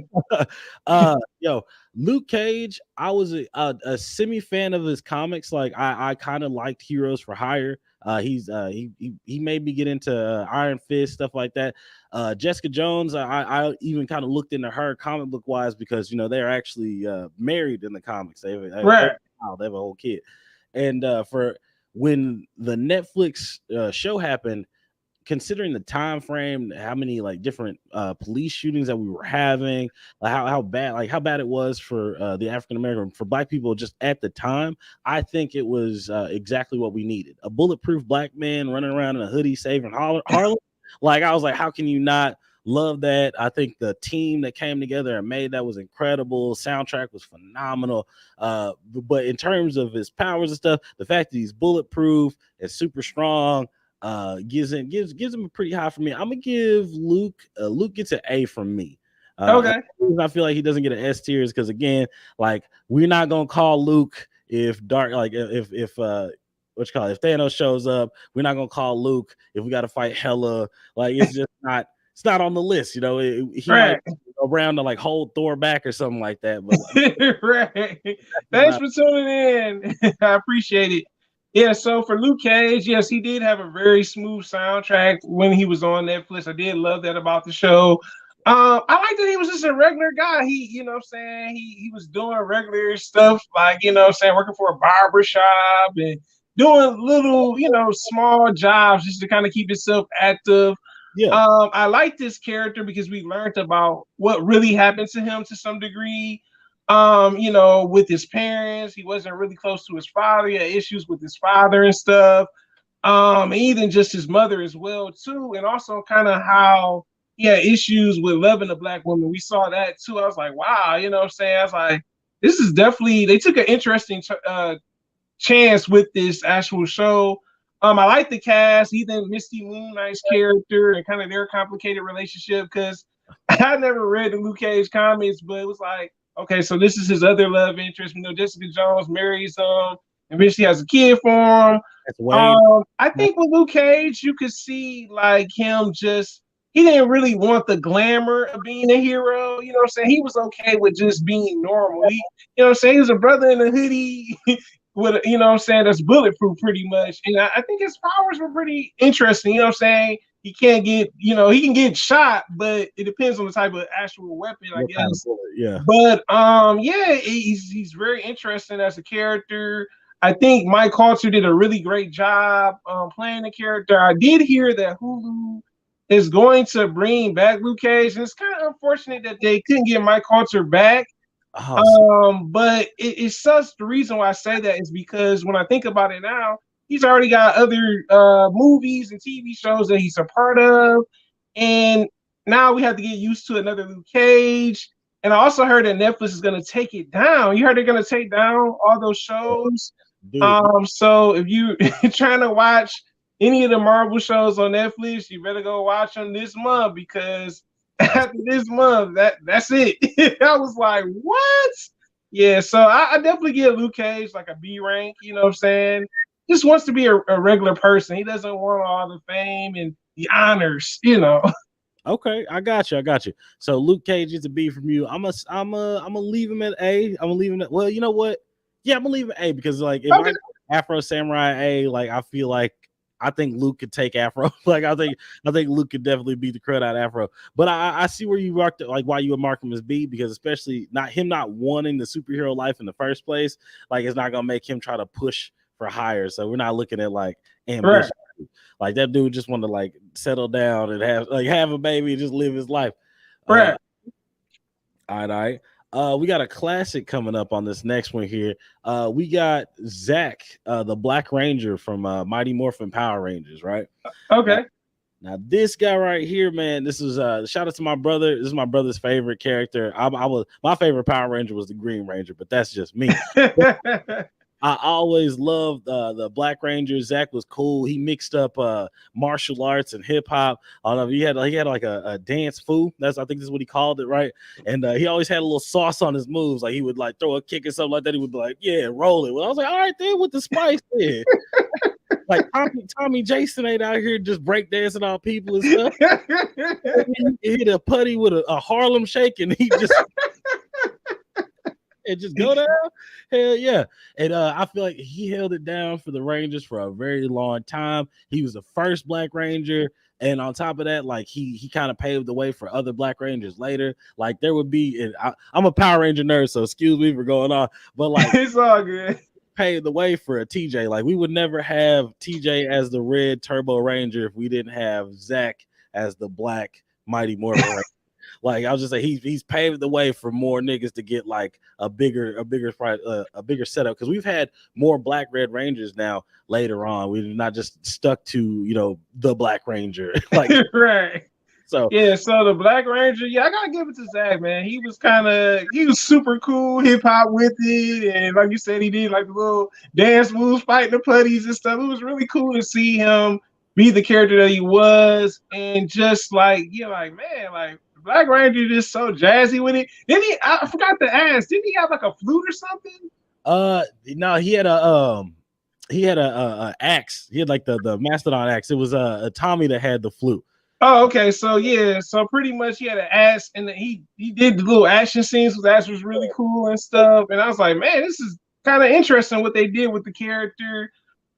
Right. Luke Cage, I was a semi fan of his comics. Like I kind of liked Heroes for Hire. He made me get into Iron Fist, stuff like that. Jessica Jones, I even kind of looked into her comic book wise because they're actually married in the comics. They have Right. they have a whole kid, and for when the Netflix show happened, considering the time frame, how many like different police shootings that we were having, how bad it was for the African American, for Black people just at the time, I think it was exactly what we needed. A bulletproof Black man running around in a hoodie saving Harlem. Like, I was like, how can you not love that? I think the team that came together and made that was incredible. Soundtrack was phenomenal. But in terms of his powers and stuff, the fact that he's bulletproof and super strong gives him a pretty high for me. I'm gonna give Luke gets an A from me. Okay. I feel like he doesn't get an S tier because, again, like, we're not gonna call Luke if what you call it, if Thanos shows up, we're not gonna call Luke if we got to fight Hela. Like, it's just not. It's not on the list, he Right. might go around to like hold Thor back or something like that. But right. Thanks for tuning in. I appreciate it. Yeah, so for Luke Cage, yes, he did have a very smooth soundtrack when he was on Netflix. I did love that about the show. I like that he was just a regular guy. He, you know what I'm saying, he was doing regular stuff, like, you know what I'm saying, working for a barber shop and doing little, small jobs just to kind of keep himself active. yeah, I like this character because we learned about what really happened to him to some degree. With his parents, he wasn't really close to his father. He had issues with his father and stuff. Even just his mother as well too, and also kind of how he had issues with loving a Black woman. We saw that too. I was like, wow, you know what I'm saying? I was like, this is definitely, they took an interesting chance with this actual show. I like the cast, even Misty Moon Knight's character, and kind of their complicated relationship, because I never read the Luke Cage comics, but it was like, okay, so this is his other love interest. Jessica Jones marries him, and then she has a kid for him. that's Wade. I think with Luke Cage, you could see like him just, he didn't really want the glamour of being a hero. You know what I'm saying? He was okay with just being normal. He was a brother in a hoodie with, that's bulletproof pretty much. And I think his powers were pretty interesting. You know what I'm saying? He can't get, he can get shot, but it depends on the type of actual weapon, I guess. Yeah. But yeah, he's very interesting as a character. I think Mike Coulter did a really great job playing the character. I did hear that Hulu is going to bring back Luke Cage, and it's kind of unfortunate that they couldn't get Mike Coulter back. But it sucks. The reason why I say that is because when I think about it now, he's already got other movies and TV shows that he's a part of, and now we have to get used to another Luke Cage. And I also heard that Netflix is going to take it down. You heard they're going to take down all those shows. Dude. So if you're trying to watch any of the Marvel shows on Netflix, you better go watch them this month, because after this month, that's it. I was like, what? Yeah, so I definitely give Luke Cage like a B rank, you know what I'm saying? Just wants to be a regular person. He doesn't want all the fame and the honors, Okay, I got you. So Luke Cage is a B from you. I'm gonna leave him at A. I'm gonna leave him at, well, you know what? Yeah, I'm gonna leave him at A, because like if I Afro Samurai A, like I feel like I think Luke could take Afro. Like I think Luke could definitely beat the crud out of Afro. But I see where you marked it, like why you would mark him as B, because especially not wanting the superhero life in the first place, like it's not gonna make him try to push for higher. So we're not looking at like ambition. Right. Like that dude just wanted to like settle down and have a baby and just live his life. Right. All right. We got a classic coming up on this next one here. We got Zach, the Black Ranger from Mighty Morphin Power Rangers, right? Okay. Now this guy right here, man, this is shout out to my brother. This is my brother's favorite character. My favorite Power Ranger was the Green Ranger, but that's just me. I always loved the Black Ranger. Zach was cool. He mixed up martial arts and hip hop. I don't know. He had like a dance foo. I think this is what he called it, right? And he always had a little sauce on his moves. Like he would like throw a kick or something like that. He would be like, "Yeah, roll it." Well, I was like, "All right, then with the spice, then." Like Tommy Jason ain't out here just break dancing on people and stuff. He hit a putty with a Harlem Shake, and he just. and just go down. Hell yeah. And I feel like he held it down for the Rangers for a very long time. He was the first Black Ranger. And on top of that, like he kind of paved the way for other Black Rangers later. Like there would be, and I'm a Power Ranger nerd, so excuse me for going on, but like It's all good. paved the way for a TJ. Like we would never have TJ as the red Turbo Ranger if we didn't have Zach as the Black Mighty Morphin Ranger. Like I'll just say he's paved the way for more niggas to get like a bigger setup, because we've had more Black Red Rangers now later on. We're not just stuck to the Black Ranger like Right. so. Yeah, so the Black Ranger, I gotta give it to Zach, man. He was super cool, hip hop with it, and like you said, he did like the little dance moves, fighting the putties and stuff. It was really cool to see him be the character that he was, and just like man, like Black Ranger just so jazzy with it. Then I forgot to ask, didn't he have like a flute or something? No, he had a axe. He had like the mastodon axe. It was a Tommy that had the flute. Oh, okay. So pretty much he had an axe, and he did the little action scenes. His axe was really cool and stuff. And I was like, man, this is kind of interesting what they did with the character.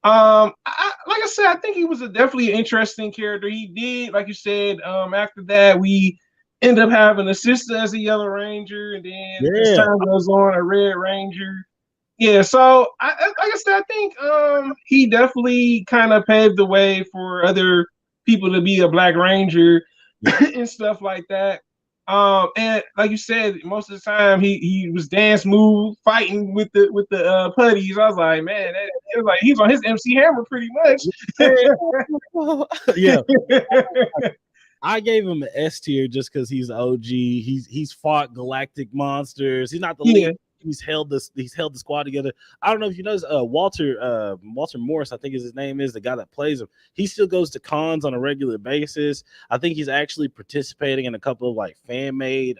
Like I said, I think he was definitely an interesting character. He did, like you said. After that, we end up having a sister as a Yellow Ranger, and then as time goes on, a Red Ranger. Yeah, so like I said, I think he definitely kind of paved the way for other people to be a Black Ranger and stuff like that. And like you said, most of the time he was dance move fighting with the putties. I was like, man, it was like he's on his MC Hammer pretty much. Yeah. I gave him an S tier just because he's OG. He's fought galactic monsters. He's not the lead. He's held the squad together. I don't know if you notice, Walter Morris, I think his name is, the guy that plays him. He still goes to cons on a regular basis. I think he's actually participating in a couple of like fan made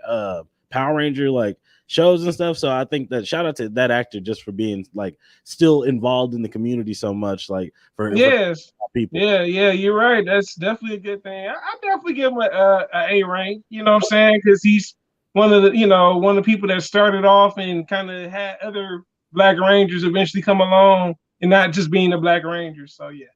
Power Ranger like shows and stuff. So I think that shout out to that actor just for being like still involved in the community so much. Like for people. Yeah, you're right. That's definitely a good thing. I definitely give him a A rank. You know what I'm saying? Because he's one of the people that started off and kind of had other Black Rangers eventually come along and not just being a Black Ranger. So yeah.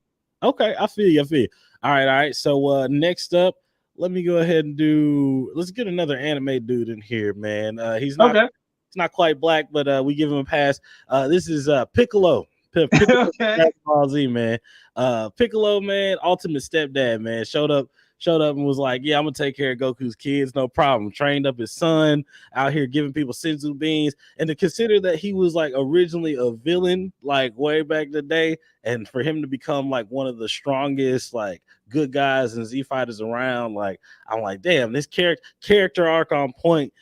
Okay, I feel you. All right. So next up, let me go ahead and let's get another anime dude in here, man. He's not quite Black, but we give him a pass. This is Piccolo. Piccolo Ball Z, man. Piccolo, man, ultimate stepdad, man. Showed up and was like, yeah, I'm gonna take care of Goku's kids, no problem. Trained up his son out here giving people senzu beans. And to consider that he was like originally a villain, like way back in the day, and for him to become like one of the strongest like good guys and Z fighters around, like I'm like, damn, this character arc on point,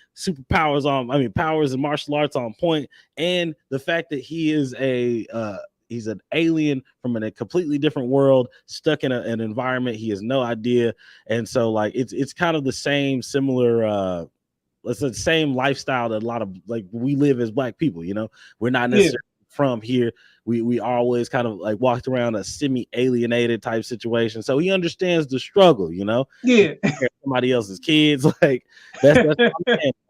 powers and martial arts on point, and the fact that he is he's an alien from a completely different world, stuck in an environment he has no idea. And so like it's kind of the similar let's say same lifestyle that a lot of like we live as Black people, we're not necessarily from here. We always kind of like walked around a semi-alienated type situation. So he understands the struggle, somebody else's kids. Like that's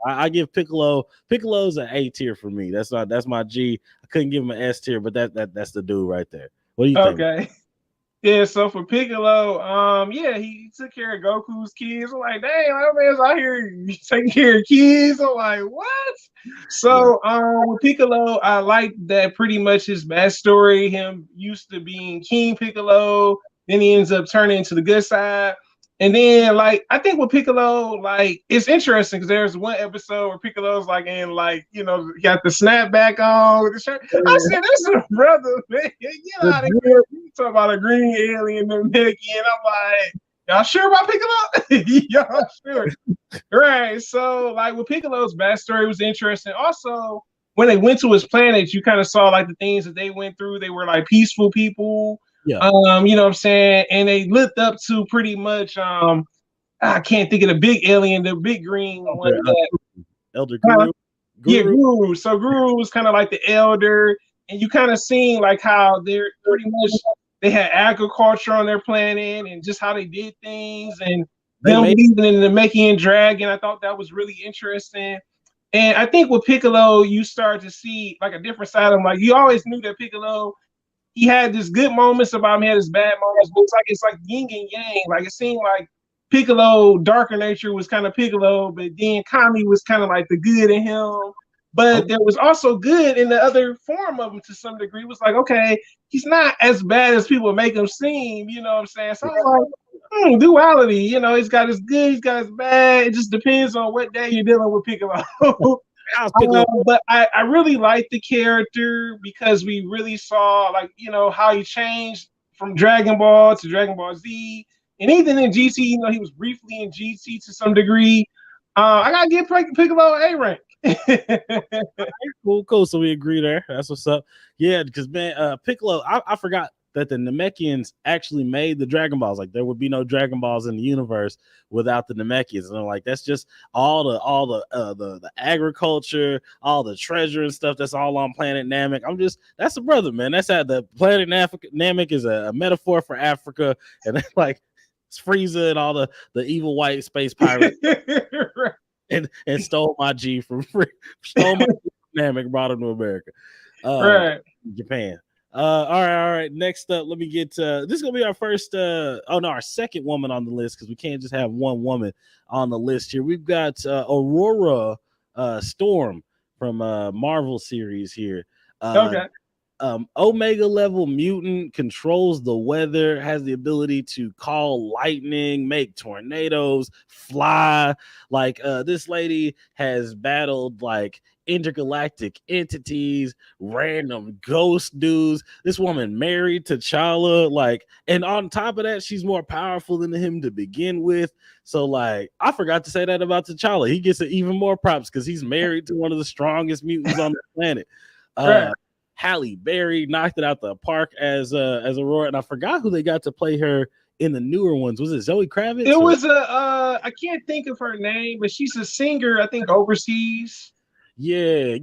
I give Piccolo's an A tier for me. That's my G. I couldn't give him an S tier, but that's the dude right there. What do you think? Okay. Yeah, so for Piccolo, he took care of Goku's kids. I'm like, dang, my man's out here taking care of kids. I'm like, what? So with Piccolo, I like that pretty much his backstory. Him used to being King Piccolo, then he ends up turning into the good side. And then, like, I think with Piccolo, like, it's interesting because there's one episode where Piccolo's like in, like, he got the snapback on with the shirt. I said, "That's a brother, man. Get out of here." You talk about a green alien and Mickey, and I'm like, y'all sure about Piccolo? Y'all sure? Right. So, like, with Piccolo's backstory was interesting. Also, when they went to his planet, you kind of saw like the things that they went through. They were like peaceful people. Yeah. You know what I'm saying? And they lived up to pretty much I can't think of the big alien, the big green one. Elder Guru. Yeah, Guru. So Guru was kind of like the elder, and you kind of seen like how they're pretty much they had agriculture on their planet and just how they did things, and them believing in the Mechian dragon. I thought that was really interesting. And I think with Piccolo, you start to see like a different side of him. Like you always knew that Piccolo, he had this good moments about him, he had his bad moments, but it's like yin and yang. Like it seemed like Piccolo, darker nature was kind of Piccolo, but then Kami was kind of like the good in him. But there was also good in the other form of him to some degree. It was like, okay, he's not as bad as people make him seem, you know what I'm saying? So I was like, duality, he's got his good, he's got his bad. It just depends on what day you're dealing with Piccolo. But I really like the character because we really saw like how he changed from Dragon Ball to Dragon Ball Z, and even in GT, he was briefly in GT to some degree. I gotta give Piccolo A rank. Cool. So we agree there. That's what's up. Yeah, because man, Piccolo, I forgot that the Namekians actually made the Dragon Balls. Like there would be no Dragon Balls in the universe without the Namekians. And I'm like, that's just all the agriculture, all the treasure and stuff that's all on planet Namek. That's a brother, man. That's how the planet Namek is a metaphor for Africa, and that's like it's Frieza and all the evil white space pirates. Right. And stole my G from stole my G from Namek, brought him to America. Right. Japan. All right. Next up, let me get this is gonna be our first our second woman on the list, because we can't just have one woman on the list here. We've got Aurora Storm from Marvel series here. Okay. Omega level mutant, controls the weather, has the ability to call lightning, make tornadoes, fly. Like this lady has battled like intergalactic entities, random ghost dudes. This woman married T'Challa, like, and on top of that, she's more powerful than him to begin with. So like, I forgot to say that about T'Challa. He gets even more props because he's married to one of the strongest mutants on the planet. Right. Halle Berry knocked it out the park as Aurora, and I forgot who they got to play her in the newer ones. Was it Zoe Kravitz? It was I can't think of her name, but she's a singer, I think overseas. Yeah.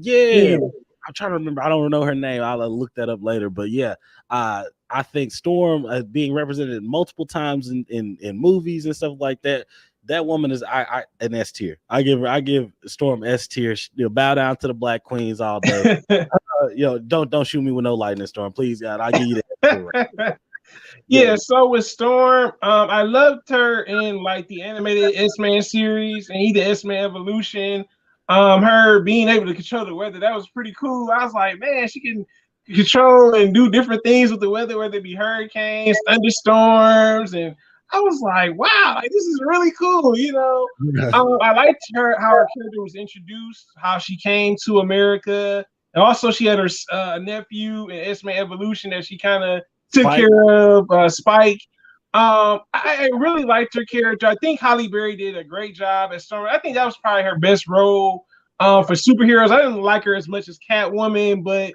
I'm trying to remember. I don't know her name. I'll look that up later. But yeah, I think Storm being represented multiple times in movies and stuff like that. That woman is an S tier. I give Storm S tier. Bow down to the Black Queens all day. Don't shoot me with no lightning storm, please, God. I'll give you that. Yeah, so with Storm, I loved her in like the animated S-Man series and either S-Man Evolution. Her being able to control the weather, that was pretty cool. I was like, man, she can control and do different things with the weather, whether it be hurricanes, thunderstorms, and I was like, wow, like this is really cool, I liked how her character was introduced, how she came to America, and also she had her nephew in S-Man Evolution that she kind of took care of, Spike. I really liked her character. I think Halle Berry did a great job as Storm. I think that was probably her best role for superheroes. I didn't like her as much as Catwoman, but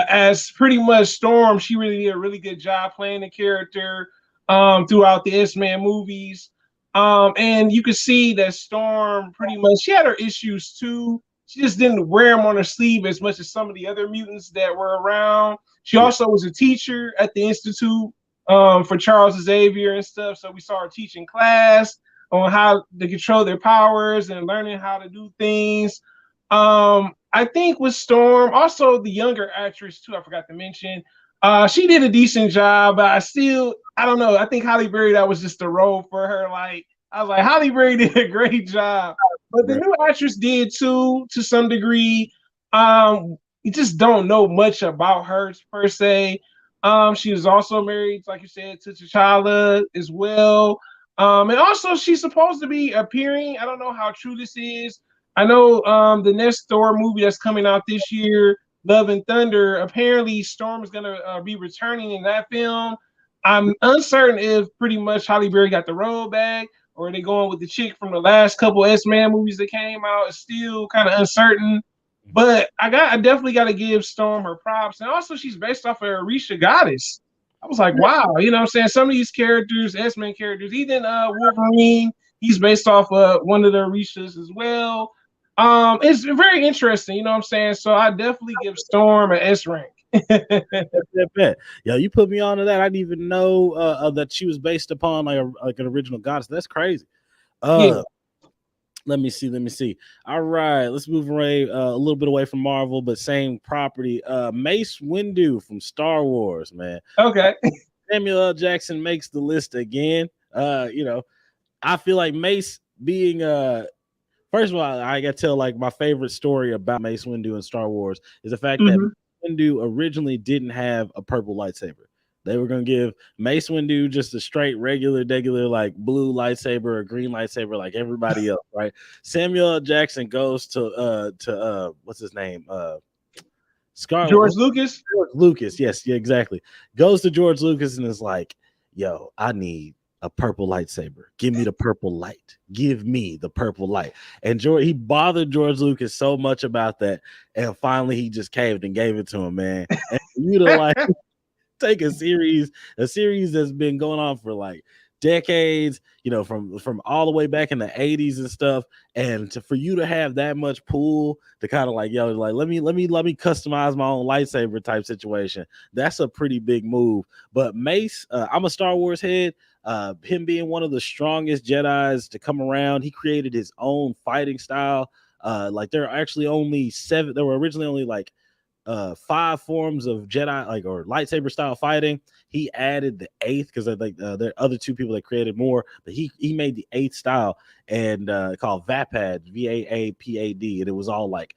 as pretty much Storm, she really did a really good job playing the character throughout the S-Man movies. And you could see that Storm pretty much, she had her issues too. She just didn't wear them on her sleeve as much as some of the other mutants that were around. She also was a teacher at the Institute for Charles Xavier and stuff. So we saw her teaching class on how to control their powers and learning how to do things. I think with Storm, also the younger actress too, I forgot to mention, she did a decent job, but I don't know. I think Halle Berry, that was just the role for her. Like, I was like, Halle Berry did a great job, but the new actress did too, to some degree. You just don't know much about her per se. She was also married, like you said, to T'Challa as well. And also she's supposed to be appearing. I don't know how true this is. I know the next Thor movie that's coming out this year, Love and Thunder, apparently Storm is going to be returning in that film. I'm uncertain if pretty much Halle Berry got the role back, or are they going with the chick from the last couple S-Man movies that came out. It's still kind of uncertain. But I definitely got to give Storm her props. And also she's based off of Orisha Goddess. I was like, wow, you know what I'm saying? Some of these characters, S-Man characters, even Wolverine, he's based off of one of the Orishas as well. It's very interesting, you know what I'm saying? So I definitely give Storm an S rank. Yeah, you put me on to that. I didn't even know that she was based upon like an original goddess. That's crazy. Yeah. Let me see. Let me see. All right, let's move away a little bit away from Marvel, but same property. Mace Windu from Star Wars, man. Okay. Samuel L. Jackson makes the list again. I feel like Mace being first of all, I got to tell like my favorite story about Mace Windu in Star Wars is the fact that Hmm. Windu originally didn't have a purple lightsaber. They were gonna give Mace Windu just a straight, regular, like blue lightsaber or green lightsaber, like everybody else, right? Samuel L. Jackson goes to what's his name? George Scarlet Lucas. George Lucas. Yes, yeah, exactly. Goes to George Lucas and is like, yo, I need a purple lightsaber. Give me the purple light. Give me the purple light. And George, he bothered George Lucas so much about that. And finally he just caved and gave it to him, man. And for you to like take a series that's been going on for like decades, from all the way back in the 80s and stuff, and for you to have that much pool to kind of like, yo, like let me customize my own lightsaber type situation. That's a pretty big move. But Mace, I'm a Star Wars head. Him being one of the strongest Jedis to come around, he created his own fighting style. Like there are actually only seven. There were originally only like five forms of Jedi like or lightsaber style fighting. He added the eighth because I think there are other two people that created more, but he made the eighth style and called Vapad, VAAPAD, and it was all like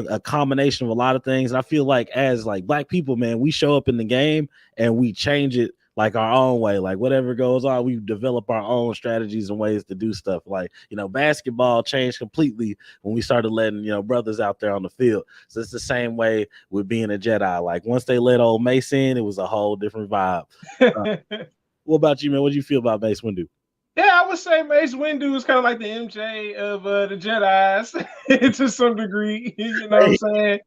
a combination of a lot of things. And I feel like as like black people, man, we show up in the game and we change it like our own way. Like whatever goes on, we develop our own strategies and ways to do stuff. Like, basketball changed completely when we started letting, brothers out there on the field. So it's the same way with being a Jedi. Like once they let old Mace in, it was a whole different vibe. Uh, what about you, man? What do you feel about Mace Windu? Yeah, I would say Mace Windu is kind of like the MJ of the Jedi's to some degree. You know what I'm Hey, saying?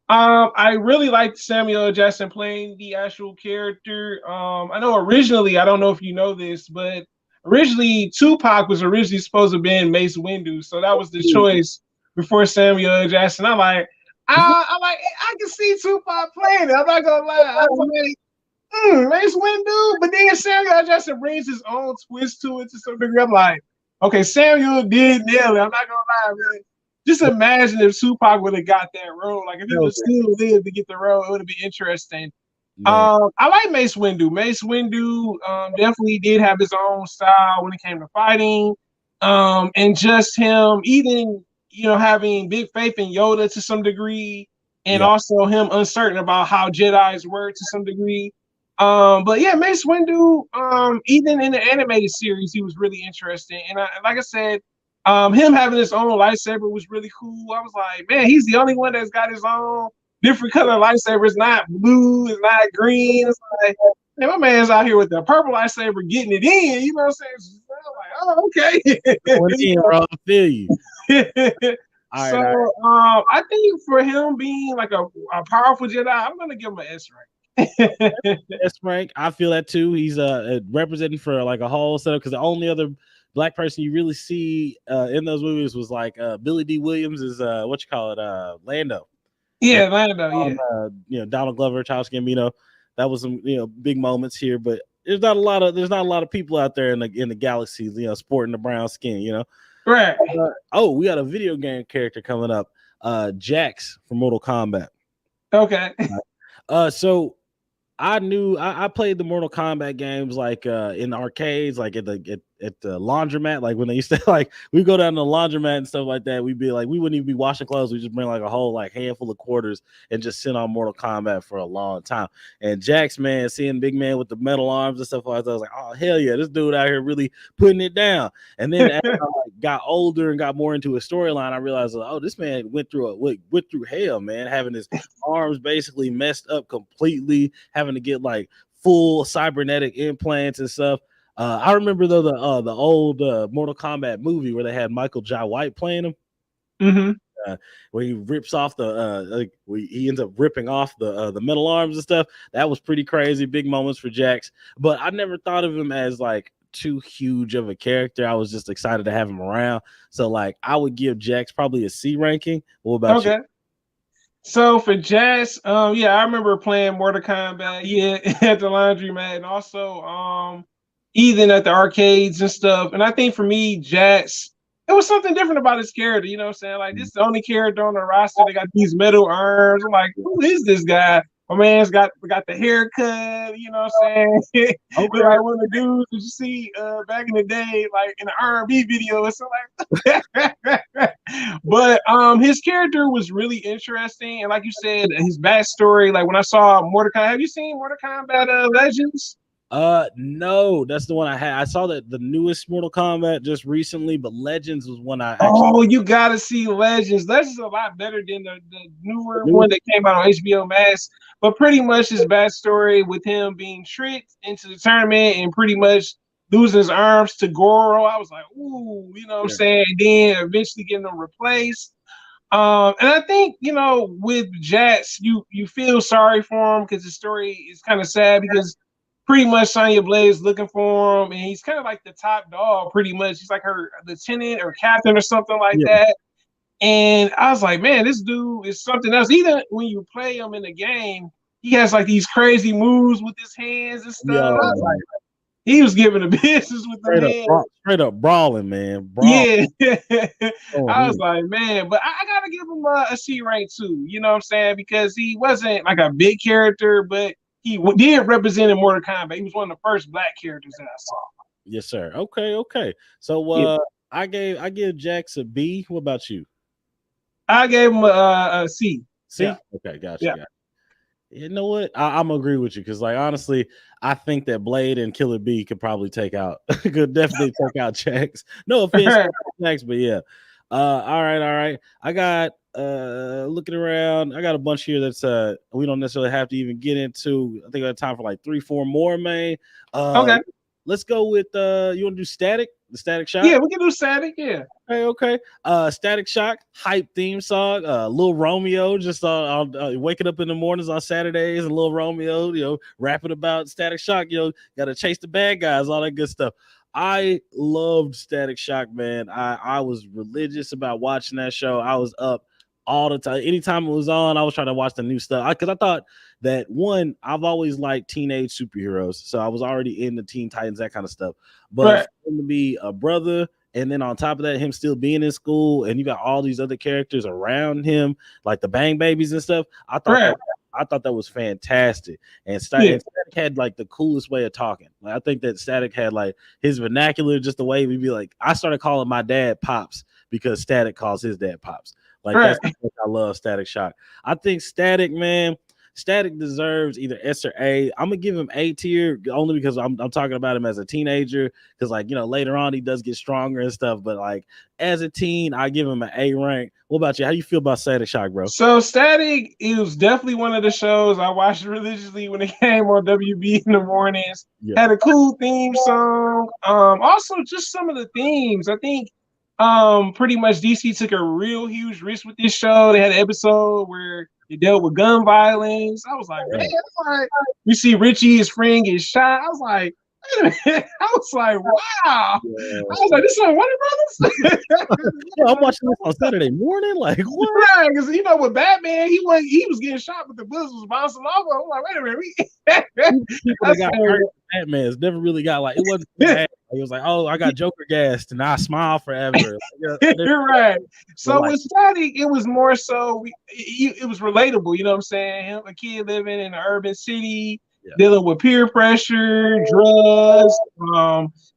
I really liked Samuel L. Jackson playing the actual character. I know originally, I don't know if you know this, but originally Tupac was originally supposed to be Mace Windu, so that was the choice before Samuel L. Jackson. I can see Tupac playing it. I'm not gonna lie. I was like, Mace Windu, but then Samuel L. Jackson brings his own twist to it to some degree. I'm like, okay, Samuel did nail it. I'm not gonna lie, man. Just imagine if Tupac would have got that role. Like if he would still live to get the role, it would have been interesting. man. I like Mace Windu. Mace Windu definitely did have his own style when it came to fighting. And just him, even having big faith in Yoda to some degree, and Yeah. also him uncertain about how Jedi's were to some degree. But yeah, Mace Windu, even in the animated series, he was really interesting. And like I said, him having his own lightsaber was really cool. I was like, man, he's the only one that's got his own different color lightsaber. It's not blue, it's not green. It's like, man, my man's out here with the purple lightsaber getting it in. You know what I'm saying? I'm like, oh, Going in, okay. bro. I feel you. All So right, all right. I think for him being like a powerful Jedi, I'm gonna give him an S rank. That's Frank. I feel that too. He's representing for like a whole setup because the only other black person you really see in those movies was like Billy D. Williams is what you call it, Lando. And Yeah, Lando, yeah. Donald Glover, Charles Gambino. That was some big moments here, but there's not a lot of people out there in the galaxy, sporting the brown skin. Right. We got a video game character coming up, Jax from Mortal Kombat. Okay. So I played the Mortal Kombat games like in arcades, like at the laundromat, like when they used to like we go down to the laundromat and stuff like that. We'd be like, we wouldn't even be washing clothes. We just bring like a whole like handful of quarters and just sit on Mortal Kombat for a long time. And Jax, man, seeing big man with the metal arms and stuff like that, I was like, oh hell yeah, this dude out here really putting it down. And then as I got older and got more into a storyline, I realized, oh, this man went through hell, man, having his arms basically messed up completely, having to get like full cybernetic implants and stuff. I remember though the old Mortal Kombat movie where they had Michael Jai White playing him. Mm-hmm. Where he rips off he ends up ripping off the metal arms and stuff. That was pretty crazy. Big moments for Jax, but I never thought of him as like too huge of a character. I was just excited to have him around. So like I would give Jax probably a C ranking. What about you? So for Jax, yeah, I remember playing Mortal Kombat, yeah, at the laundromat, and also even at the arcades and stuff. And I think for me, Jax, it was something different about his character. You know what I'm saying? Like, this is the only character on the roster that got these metal arms. I'm like, who is this guy? My man's got the haircut. You know what I'm saying? Look Okay. like one of the dudes that you see back in the day, like in the R&B video or something like that. But his character was really interesting, and like you said, his backstory. Like when I saw Mortal Kombat, have you seen Mortal Kombat Legends? No, that's the one I had. I saw that the newest Mortal Kombat just recently, but Legends was one I actually. Oh, you gotta see Legends. Legends is a lot better than the newer New. one that came out on HBO Max. But pretty much his backstory with him being tricked into the tournament and pretty much losing his arms to Goro. I was like, ooh, you know what I'm saying? And then eventually getting them replaced. And I think, you know, with Jax, you feel sorry for him because the story is kind of sad because pretty much Sonya Blade's looking for him, and he's kind of like the top dog, pretty much. He's like her lieutenant or captain or something like Yeah. that. And I was like, man, this dude is something else. Even when you play him in the game, he has like these crazy moves with his hands and stuff. Yeah. I was like, he was giving the business with the hands. Straight up brawling, man. Brawling. Yeah. Oh, I was like, man, but I gotta give him a C rank too. You know what I'm saying? Because he wasn't like a big character, but he did represent in Mortal Kombat. He was one of the first black characters that I saw. Yes, sir. Okay. So I give Jax a B. What about you? I gave him a C. C? Yeah. Okay, gotcha. You know what? I'm agree with you because, like, honestly, I think that Blade and Killer B could probably could definitely take out Jax. No offense to Jax, but yeah. All right. I got looking around. I got a bunch here that's we don't necessarily have to even get into. I think I have time for like 3-4 more, man. Okay. Let's go with you want to do Static? The Static Shock? Yeah, we can do Static, yeah. Okay. Static Shock, hype theme song, Lil Romeo, just waking up in the mornings on Saturdays, and Lil Romeo, you know, rapping about Static Shock, you know, gotta chase the bad guys, all that good stuff. I loved Static Shock, man. I was religious about watching that show. I was up all the time. Anytime it was on, I was trying to watch the new stuff because I thought that one, I've always liked teenage superheroes, so I was already into Teen Titans, that kind of stuff. But for him to be a brother, and then on top of that, him still being in school, and you got all these other characters around him, like the Bang Babies and stuff. I thought that was fantastic. And Static had like the coolest way of talking. Like, I think that Static had like his vernacular, just the way we'd be like, I started calling my dad Pops because Static calls his dad Pops. Like that's what I love Static Shock. I think Static, man, Static deserves either S or A. I'm gonna give him A tier only because I'm talking about him as a teenager. Because, like, you know, later on he does get stronger and stuff. But like as a teen, I give him an A rank. What about you? How do you feel about Static Shock, bro? So Static, it was definitely one of the shows I watched religiously when it came on WB in the mornings. Yeah. Had a cool theme song. Also just some of the themes. I think pretty much DC took a real huge risk with this show. They had an episode where they dealt with gun violence. I was like, man, like, you see Richie, his friend, get shot. I was like, wait a minute. I was like, wow. Yeah. I was like, this is on Warner Brothers? I'm watching this on Saturday morning. Like, what? Right, because you know, with Batman, he was getting shot, but the bullets was bouncing off. I'm like, wait a minute. People that got hurt, Batman's never really got like, it wasn't bad. He was like, oh, I got Joker gassed and I smile forever. You're right. So like, with Static, it was more so it was relatable. You know what I'm saying? Him, a kid living in an urban city, dealing with peer pressure, drugs.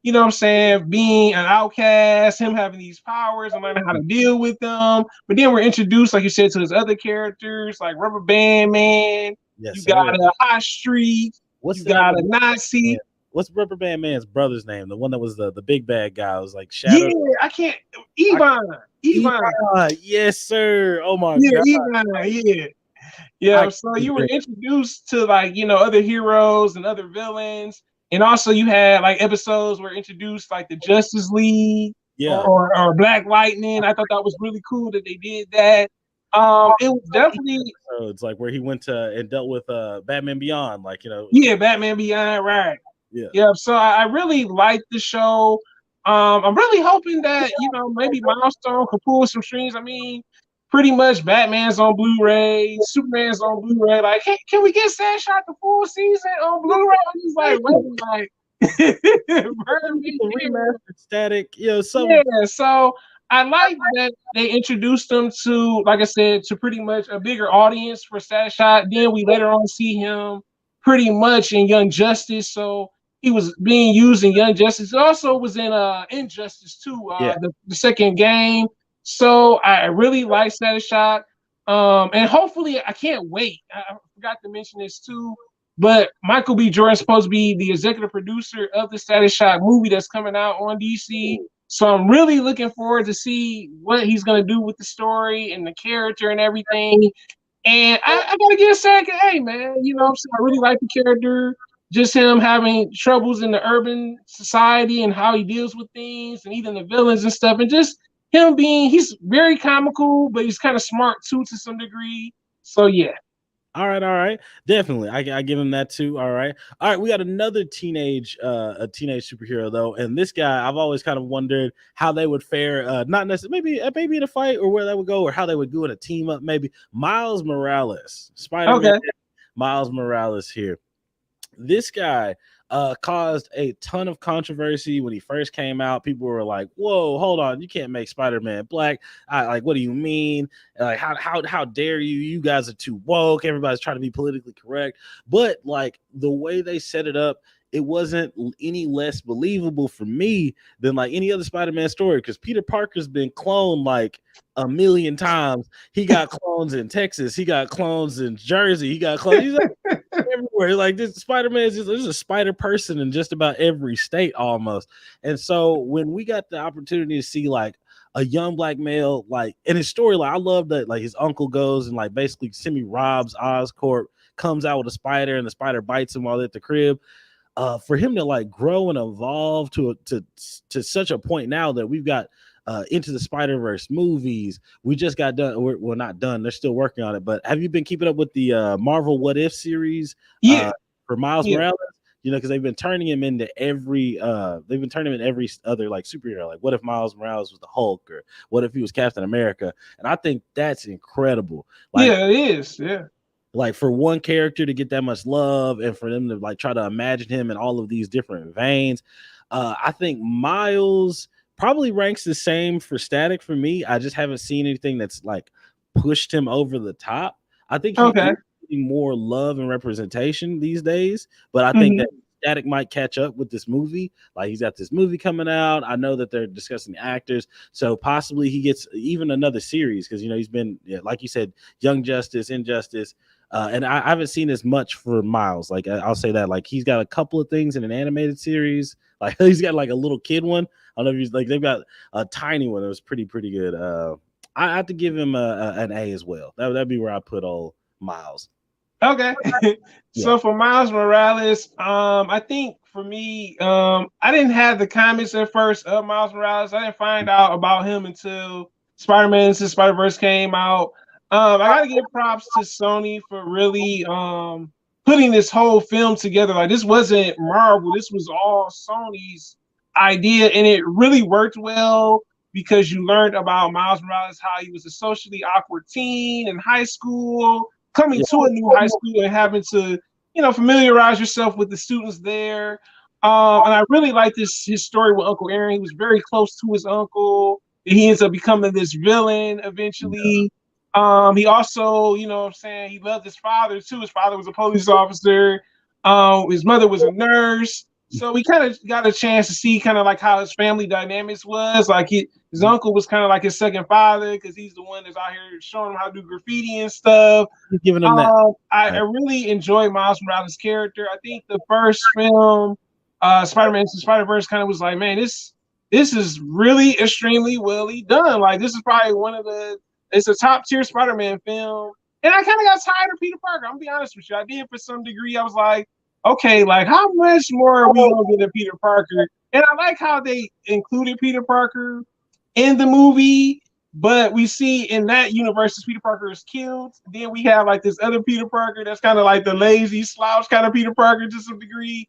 You know what I'm saying? Being an outcast, him having these powers and learning how to deal with them. But then we're introduced, like you said, to his other characters like Rubber Band Man. Yes, you got a Hot Streak. You got a Nazi. Man. What's Rubber Band Man's brother's name? The one that was the big bad guy. It was like Shadow. Yeah, I can't. Yvonne. Yes, sir. Oh my God. Yvonne. Yeah. So you were introduced to, like, you know, other heroes and other villains, and also you had like episodes where introduced like the Justice League, or Black Lightning. I thought that was really cool that they did that. It was definitely. It's like where he went to and dealt with Batman Beyond, like, you know. Yeah, Batman Beyond, right? Yeah. So I really like the show. I'm really hoping that, you know, maybe Milestone could pull some strings. I mean, pretty much Batman's on Blu-ray, Superman's on Blu-ray. Like, hey, can we get Sandshot the full season on Blu-ray? He's like, wait, like, remastered Static, you know, so yeah. So I like that they introduced him to, like I said, to pretty much a bigger audience for Static Shock. Then we later on see him pretty much in Young Justice. So he was being used in Young Justice. He also was in Injustice too, Yeah. the second game. So I really like Static Shock. And hopefully, I can't wait. I forgot to mention this too. But Michael B. Jordan's supposed to be the executive producer of the Static Shock movie that's coming out on DC. So I'm really looking forward to see what he's gonna do with the story and the character and everything. And I gotta give a second, hey man, you know what I'm saying? I really like the character. Just him having troubles in the urban society and how he deals with things and even the villains and stuff. And just him being he's very comical, but he's kind of smart too to some degree. So yeah. All right, definitely. I give him that too. All right. We got another a teenage superhero though, and this guy I've always kind of wondered how they would fare. Not necessarily maybe in a fight or where they would go or how they would do in a team up. Maybe Miles Morales, Spider-Man, Okay. Miles Morales here. This guy caused a ton of controversy when he first came out. People were like, "Whoa, hold on, you can't make Spider-Man black." Like, what do you mean? Like, how dare you? You guys are too woke. Everybody's trying to be politically correct, but like the way they set it up, it wasn't any less believable for me than like any other Spider-Man story because Peter Parker's been cloned like a million times. He got clones in Texas. He got clones in Jersey. He got clones. He's like, everywhere. Like this Spider-Man is just there's a spider person in just about every state almost. And so when we got the opportunity to see like a young black male, like in his story, like I love that like his uncle goes and like basically semi robs Oscorp, comes out with a spider and the spider bites him while they're at the crib. For him to like grow and evolve to such a point now that we've got Into the Spider-Verse movies. We just got done. We're not done. They're still working on it. But have you been keeping up with the Marvel What If series Yeah. for Miles Yeah. Morales? You know, because they've been turning him into every they've been turning him in every other like superhero. Like, what if Miles Morales was the Hulk, or what if he was Captain America? And I think that's incredible. Like, yeah, it is. Yeah. like for one character to get that much love and for them to like try to imagine him in all of these different veins. I think Miles probably ranks the same for Static for me. I just haven't seen anything that's like pushed him over the top. I think he's Okay. getting more love and representation these days, but I think Mm-hmm. that Static might catch up with this movie. Like he's got this movie coming out. I know that they're discussing actors, so possibly he gets even another series because you know he's been like you said, Young Justice, Injustice. And I haven't seen as much for Miles. Like I'll say that, like he's got a couple of things in an animated series. Like he's got like a little kid one. I don't know if he's like they've got a tiny one that was pretty good. I have to give him an A as well. That'd be where I put old Miles. Okay. Yeah. So for Miles Morales, I think for me, I didn't have the comics at first of Miles Morales. I didn't find out about him until Spider-Man Into Spider-Verse came out. I gotta give props to Sony for really putting this whole film together. Like this wasn't Marvel, this was all Sony's idea, and it really worked well because you learned about Miles Morales, how he was a socially awkward teen in high school coming Yeah. to a new high school and having to, you know, familiarize yourself with the students there. And I really like his story with Uncle Aaron. He was very close to his uncle. He ends up becoming this villain eventually. He also, you know what I'm saying, he loved his father too. His father was a police officer. His mother was a nurse. So we kind of got a chance to see kind of like how his family dynamics was. Like his uncle was kind of like his second father because he's the one that's out here showing him how to do graffiti and stuff. He's giving him that. I really enjoy Miles Morales' character. I think the first film, Spider-Man Into Spider-Verse, kind of was like, man, this is really extremely well done. Like this is probably it's a top tier Spider-Man film. And I kind of got tired of Peter Parker. I'm gonna be honest with you. I did for some degree. I was like, okay, like how much more are we gonna get of Peter Parker? And I like how they included Peter Parker in the movie, but we see in that universe, Peter Parker is killed. Then we have like this other Peter Parker that's kind of like the lazy slouch kind of Peter Parker to some degree.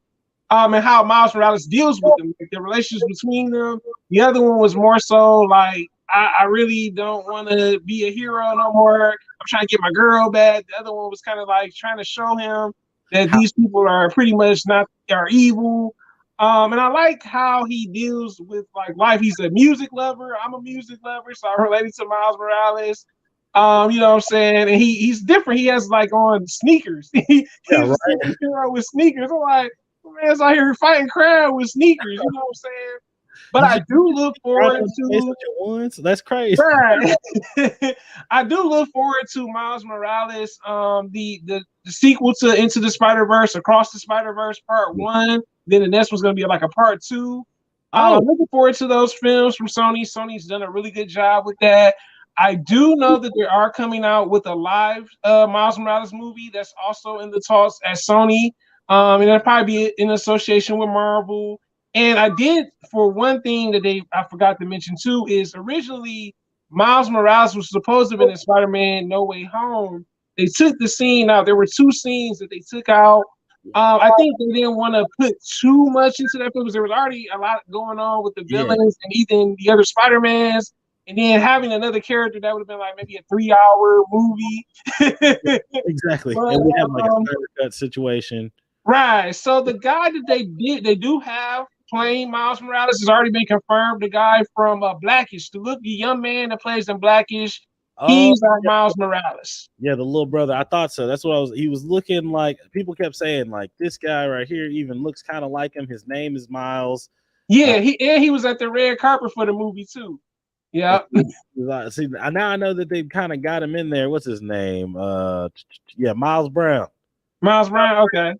And how Miles Morales deals with them, like the relations between them. The other one was more so like, I really don't want to be a hero no more. I'm trying to get my girl back. The other one was kind of like trying to show him that these people are pretty much not are evil. And I like how he deals with like life. He's a music lover. I'm a music lover, so I related to Miles Morales. You know what I'm saying? And he's different. He has like on sneakers. Yeah, He's a right. superhero with sneakers. I'm like, man's out here fighting crowd with sneakers. You know what I'm saying? But He I just do look right forward on the face to with your ones. That's crazy. right. I do look forward to Miles Morales, the sequel to Into the Spider Verse, Across the Spider Verse Part One. Then the next one's gonna be like a Part Two. Oh, Looking forward to those films from Sony. Sony's done a really good job with that. I do know that they are coming out with a live Miles Morales movie that's also in the talks at Sony. And that'll probably be in association with Marvel. And I did, for one thing that I forgot to mention too, is originally Miles Morales was supposed to have been in Spider-Man No Way Home. They took the scene out. There were two scenes that they took out. I think they didn't want to put too much into that film because there was already a lot going on with the yeah, villains and even the other Spider-Mans. And then having another character that would have been like maybe a 3-hour movie. exactly. But And we have like a Snyder cut situation. right. So the guy that they do have playing Miles Morales has already been confirmed. The guy from Blackish, the young man that plays in Blackish, Oh, he's our Miles Morales. yeah, the little brother. I thought so. That's what I was. He was looking like people kept saying like this guy right here even looks kind of like him. His name is Miles. Yeah, he was at the red carpet for the movie too. Yeah. See, now I know that they kind of got him in there. What's his name? Yeah, Miles Brown. Miles Brown, okay.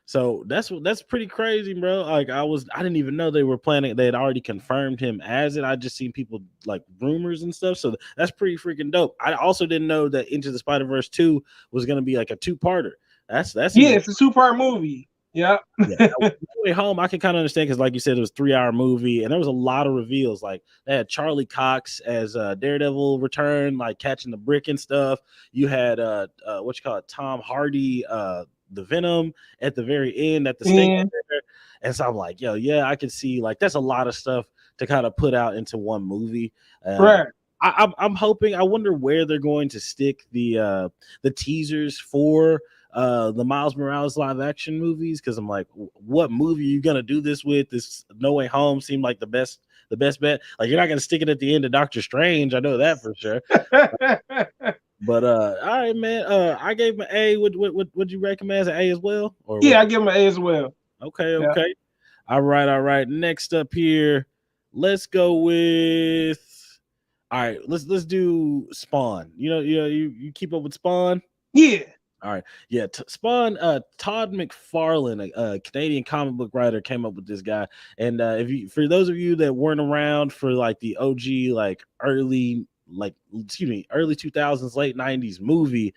So that's pretty crazy, bro. Like I didn't even know they were planning. They had already confirmed him as it. I just seen people like rumors and stuff. So that's pretty freaking dope. I also didn't know that Into the Spider-Verse 2 was gonna be like a two-parter. That's Yeah, even it's a two-part movie. Yeah. yeah. No Way Home, I can kind of understand because, like you said, it was a 3-hour movie, and there was a lot of reveals. Like they had Charlie Cox as Daredevil return, like catching the brick and stuff. You had what you call it, Tom Hardy, the Venom at the very end at the stake. Yeah. And so I'm like, yo, yeah, I can see like that's a lot of stuff to kind of put out into one movie. Right. I'm hoping. I wonder where they're going to stick the teasers for the Miles Morales live action movies, because I'm like, what movie are you gonna do this with? This No Way Home seemed like the best bet. Like you're not gonna stick it at the end of Doctor Strange. I know that for sure. But all right, man. I gave him an A. Would you recommend as an A as well? Or Yeah, I give him an A as well. Okay, Yeah. okay. All right. Next up here, let's go with. All right, let's do Spawn. You keep up with Spawn. Yeah. All right, yeah. Spawn. Todd McFarlane, a Canadian comic book writer, came up with this guy. And for those of you that weren't around for like the OG, like early 2000s, late 90s movie,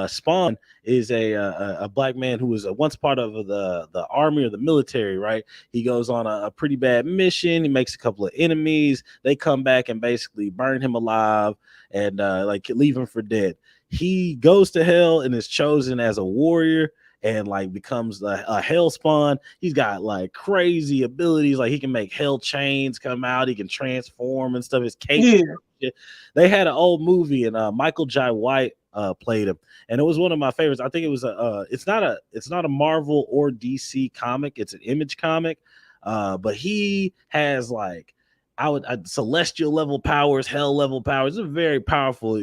Spawn is a black man who was once part of the army or the military, right? He goes on a pretty bad mission. He makes a couple of enemies. They come back and basically burn him alive and like leave him for dead. He goes to hell and is chosen as a warrior and like becomes a hell spawn. He's got like crazy abilities, like he can make hell chains come out, he can transform and stuff. His cape. Yeah. They had an old movie and Michael Jai White played him, and it was one of my favorites. I think it was it's not a Marvel or DC comic, it's an Image comic, but he has like celestial level powers, hell level powers. It's a very powerful,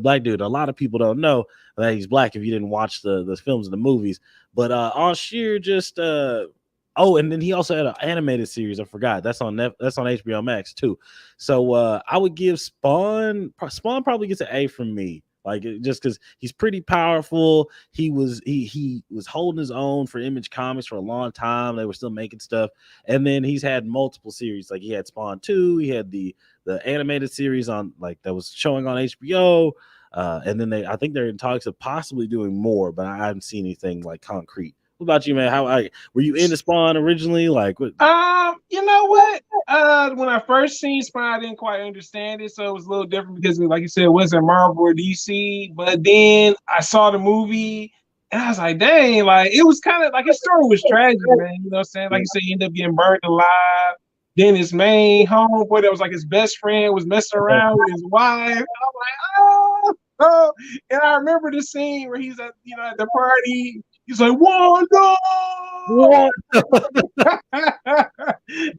black dude. A lot of people don't know that he's black if you didn't watch the films and the movies. But on sheer just oh, and then he also had an animated series. I forgot that's on HBO Max too. So I would give Spawn probably gets an A from me. Like just because he's pretty powerful. He was holding his own for Image Comics for a long time. They were still making stuff, and then he's had multiple series. Like he had Spawn 2, he had the animated series on like that was showing on HBO, and then I think they're in talks of possibly doing more, but I haven't seen anything like concrete. What about you, man? How were you into Spawn originally? Like what? You know what? When I first seen Spawn, I didn't quite understand it, so it was a little different because, like you said, it wasn't Marvel or DC. But then I saw the movie, and I was like, "Dang!" Like it was kind of like his story was tragic, man. You know what I'm saying? Like you said, he ended up getting burned alive. Then his main homeboy, that was like his best friend, was messing around with his wife. And I'm like, oh. And I remember the scene where he's at the party. He's like, Wanda! What?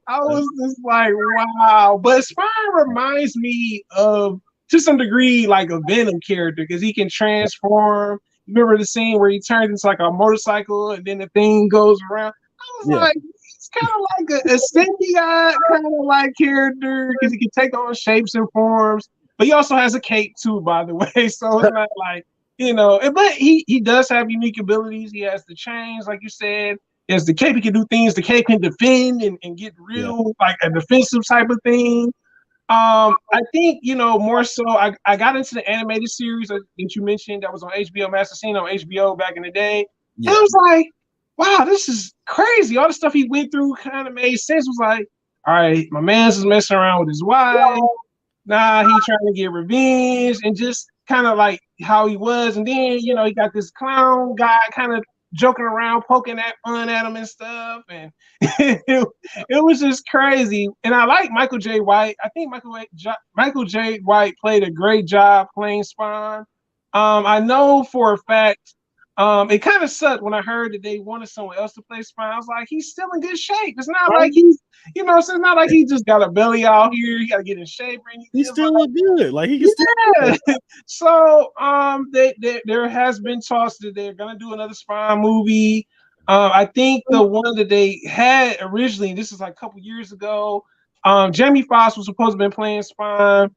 I was just like, wow. But Spawn reminds me of, to some degree, like a Venom character because he can transform. Remember the scene where he turns into like a motorcycle and then the thing goes around? I was Yeah. like, he's kind of like a symbiote kind of like character because he can take on shapes and forms. But he also has a cape too, by the way. So it's not like, but he does have unique abilities. He has the chains, like you said. As the cape, he can do things. The cape can defend and get real, like a defensive type of thing. I think, more so, I got into the animated series that you mentioned that was on HBO Master Scene on HBO back in the day. And I was like, wow, this is crazy. All the stuff he went through kind of made sense. It was like, all right, my man's is messing around with his wife. Nah, he trying to get revenge and just kind of like how he was. And then, he got this clown guy kind of joking around, poking that fun at him and stuff. And it was just crazy. And I like Michael J. White. I think Michael J. White played a great job playing Spawn. I know for a fact, it kind of sucked when I heard that they wanted someone else to play Spawn. I was like, he's still in good shape. It's not like he's, so it's not like he just got a belly out here. He got to get in shape or anything. He still look good. Like he can still. So there has been talks that they're gonna do another Spawn movie. I think the one that they had originally, this is like a couple years ago. Jamie Foxx was supposed to be playing Spawn.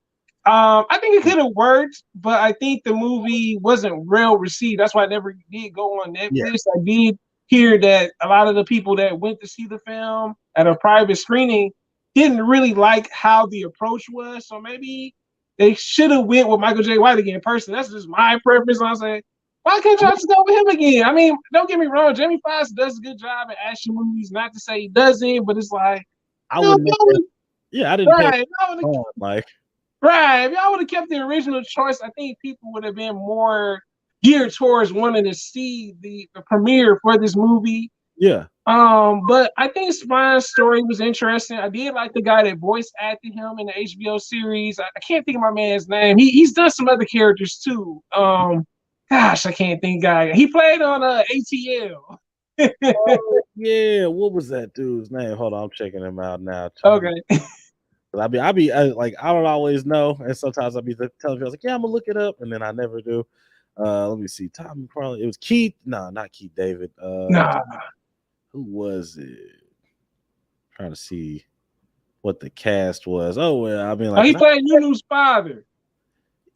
I think it could have worked, but I think the movie wasn't well received. That's why it never did go on Netflix. Yeah. I did hear that a lot of the people that went to see the film at a private screening didn't really like how the approach was. So maybe they should have went with Michael J. White again. Personally, that's just my preference. I'm saying, why can't y'all just go with him again? I mean, don't get me wrong, Jamie Foxx does a good job at action movies. Not to say he doesn't, but it's like I wouldn't. Yeah, I didn't. Right, right. If y'all would have kept the original choice, I think people would have been more geared towards wanting to see the premiere for this movie. Yeah. But I think Spawn's story was interesting. I did like the guy that voice acted him in the HBO series. I can't think of my man's name. He's done some other characters too. Gosh, I can't think. He played on ATL. Yeah, what was that dude's name? Hold on, I'm checking him out now. Okay. I don't always know, and sometimes I'll be telling people like, yeah, I'm gonna look it up, and then I never do. Let me see. Tom McFarlane. It was Keith. No, not Keith David. Who was it? I'm trying to see what the cast was. Oh well, I mean, like he played Nunu's father.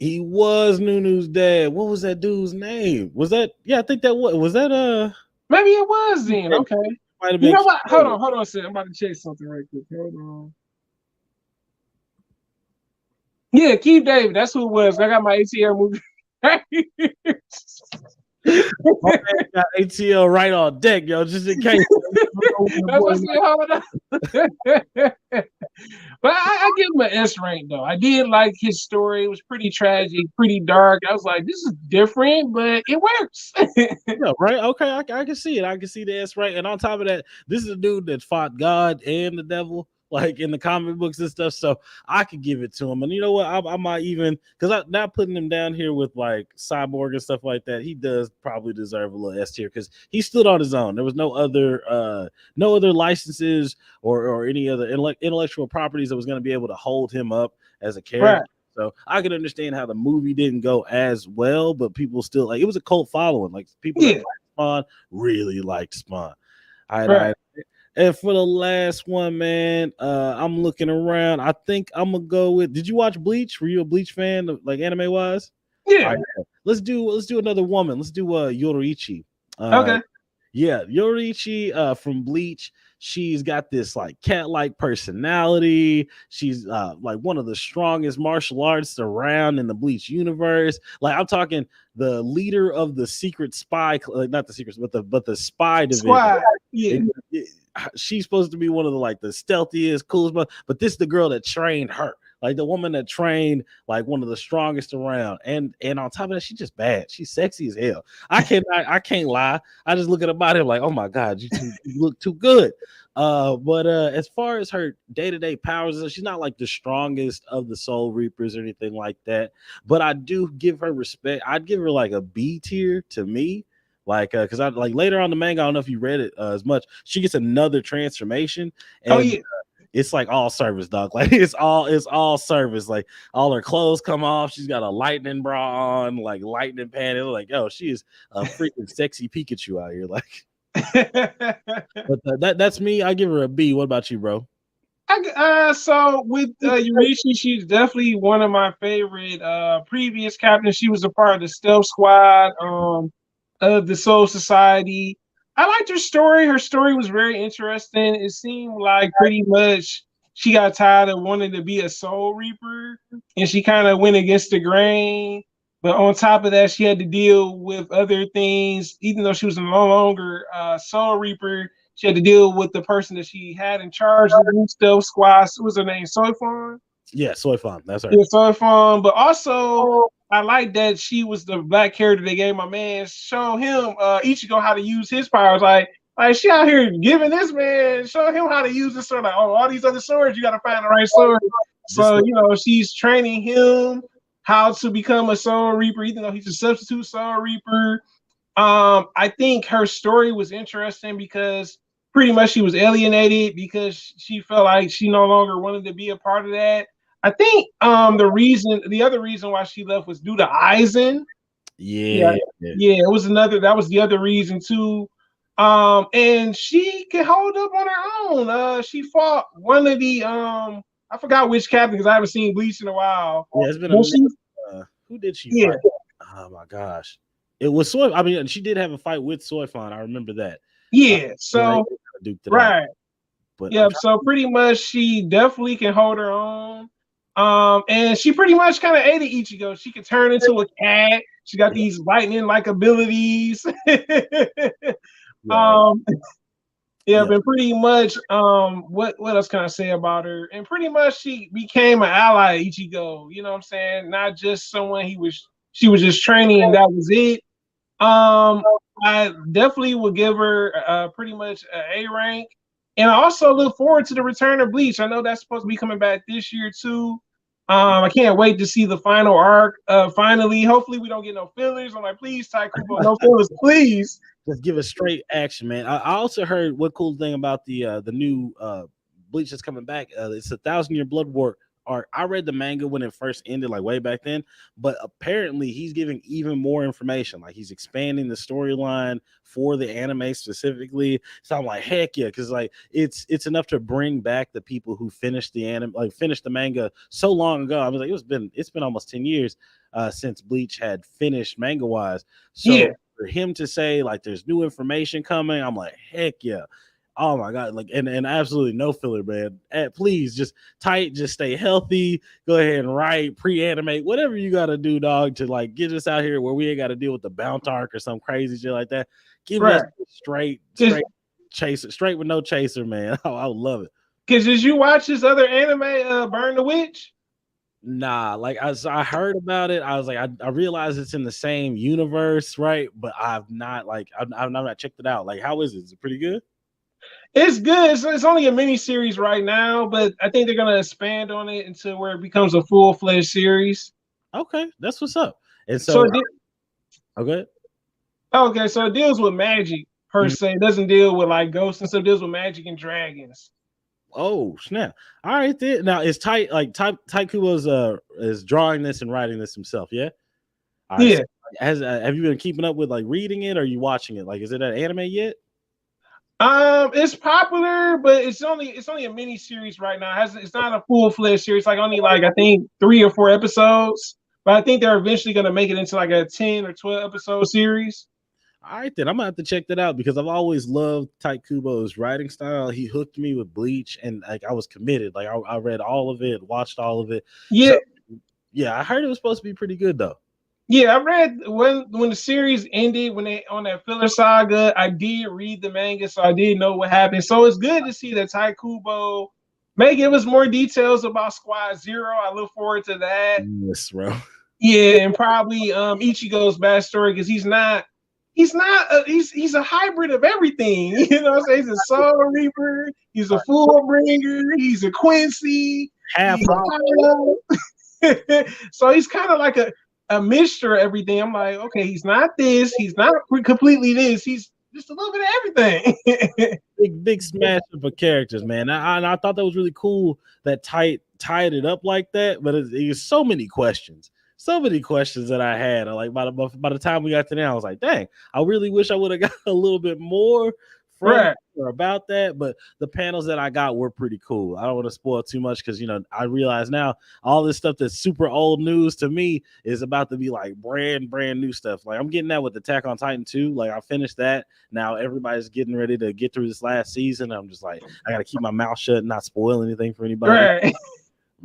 He was Nunu's dad. What was that dude's name? Was that? Yeah, I think that was that. Maybe it was then. Okay. Might have been. You know what? Hold on a second. I'm about to check something right quick. Hold on. Yeah, Keith David. That's who it was. I got my ATL movie. My man got ATL right on deck, yo, just in case. But I give him an S rank though. I did like his story. It was pretty tragic, pretty dark. I was like, this is different, but it works. Yeah, right. Okay, I can see it. I can see the S rank. And on top of that, this is a dude that fought God and the devil, like in the comic books and stuff. So I could give it to him. And you know what? I might even, because I'm not putting him down here with like Cyborg and stuff like that. He does probably deserve a little S tier because he stood on his own. There was no other licenses or any other intellectual properties that was going to be able to hold him up as a character. Right. So I can understand how the movie didn't go as well, but people still like it was a cult following. Like people that liked Spawn really liked Spawn. Right. And for the last one, man, I'm looking around. I think I'm gonna go with. Did you watch Bleach? Were you a Bleach fan, like anime wise? Yeah. Right, let's do another woman. Let's do Yoruichi. Okay. Yeah, Yoruichi from Bleach. She's got this like cat-like personality. She's like one of the strongest martial artists around in the Bleach universe. Like I'm talking the leader of the secret spy, not the secrets, but the spy division. Squad. Yeah. She's supposed to be one of the the stealthiest, coolest, but this is the girl that trained her. Like the woman that trained like one of the strongest around, and on top of that, she's just bad. She's sexy as hell. I can't lie. I just look at her body, I'm like, oh my god, you look too good. But as far as her day-to-day powers, she's not like the strongest of the Soul Reapers or anything like that. But I do give her respect. I'd give her like a B tier to me. Like, because I like later on the manga, I don't know if you read it as much. She gets another transformation, Oh and yeah. it's like all service, dog. Like it's all service. Like all her clothes come off. She's got a lightning bra on, like lightning pants. Like, oh, she is a freaking sexy Pikachu out here. Like, but that's me. I give her a B. What about you, bro? So with Yurishi, she's definitely one of my favorite previous captains. She was a part of the Stealth Squad of the Soul Society. I liked her story. Her story was very interesting. It seemed like pretty much she got tired of wanting to be a Soul Reaper, and she kind of went against the grain. But on top of that, she had to deal with other things. Even though she was no longer Soul Reaper, she had to deal with the person that she had in charge of the Stealth Squad. What was her name? Soifon? Yeah, Soy Farm. That's her. Yeah, Soifon. But also, I like that she was the black character they gave my man. Show him Ichigo how to use his powers. Like she out here giving this man, show him how to use this sword. Like, oh, all these other swords, you got to find the right sword. So, she's training him how to become a Soul Reaper, even though he's a substitute Soul Reaper. I think her story was interesting because pretty much she was alienated because she felt like she no longer wanted to be a part of that. I think the other reason why she left was due to Aizen. Yeah. That was the other reason too. And she can hold up on her own. She fought one of the I forgot which captain because I haven't seen Bleach in a while. Yeah, it's been a minute. Who did she fight? Oh my gosh. It was Soy. I mean, she did have a fight with Soifon. I remember that. Yeah, so right. But yeah, so pretty much she definitely can hold her own. And she pretty much kind of aided Ichigo. She could turn into a cat. She got these lightning-like abilities. But pretty much, what else can I say about her? And pretty much she became an ally of Ichigo. You know what I'm saying? Not just someone she was just training and that was it. I definitely would give her pretty much an A rank. And I also look forward to the return of Bleach. I know that's supposed to be coming back this year too. I can't wait to see the final arc. Finally, hopefully we don't get no fillers. I'm like, please, Taikubo, no fillers, please. Just give us straight action, man. I also heard what cool thing about the new Bleach that's coming back. It's 1,000-year blood war arc. I read the manga when it first ended, like way back then, but apparently he's giving even more information. Like he's expanding the storyline for the anime specifically. So I'm like, heck yeah, because like it's enough to bring back the people who finished the anime, like finished the manga so long ago. I was like, it's been almost 10 years since Bleach had finished manga wise. So for him to say like there's new information coming, I'm like, heck yeah. Oh my god, like and absolutely no filler, man. Please just stay healthy. Go ahead and write, pre-animate, whatever you gotta do, dog, to like get us out here where we ain't gotta deal with the bounce arc or some crazy shit like that. Give us straight chaser, straight with no chaser, man. I would love it. Cause did you watch this other anime, Burn the Witch? Nah, like I heard about it. I was like, I realized it's in the same universe, right? But I've not checked it out. Like, how is it? Is it pretty good? It's good. It's only a mini series right now, but I think they're gonna expand on it until where it becomes a full-fledged series. Okay, that's what's up. And so okay. Okay, so it deals with magic per se. It doesn't deal with like ghosts and stuff. It deals with magic and dragons. Oh snap! All right, then. Now is Taikubo's is drawing this and writing this himself? Yeah. All right, yeah. So have you been keeping up with like reading it? Or are you watching it? Like, is it an anime yet? It's popular, but it's only a mini series right now. It's not a full-fledged series. Like only like I think 3 or 4 episodes. But I think they're eventually gonna make it into like a 10 or 12 episode series. All right, then I'm gonna have to check that out because I've always loved Taikubo's writing style. He hooked me with Bleach, and like I was committed. Like I read all of it, watched all of it. Yeah, so, yeah. I heard it was supposed to be pretty good though. Yeah, I read when the series ended, when they on that filler saga, I did read the manga, so I did know what happened. So it's good to see that Taikubo may give us more details about Squad Zero. I look forward to that. Yes, bro. Yeah, and probably Ichigo's backstory because he's a hybrid of everything. You know what I'm saying? He's a Soul Reaper, he's a Fullbringer, he's a Quincy, so he's kind of like a mixture of everything. I'm like, okay, he's not this, he's not completely this, he's just a little bit of everything. Big smash up of characters, man. I thought that was really cool that tied it up like that. But it was so many questions. So many questions that I had. Like by the time we got to there, I was like, dang, I really wish I would have got a little bit more from Right. or about that. But the panels that I got were pretty cool. I don't want to spoil too much because I realize now all this stuff that's super old news to me is about to be like brand new stuff. Like I'm getting that with Attack on Titan 2. Like I finished that. Now everybody's getting ready to get through this last season. I'm just like, I gotta keep my mouth shut and not spoil anything for anybody. Right.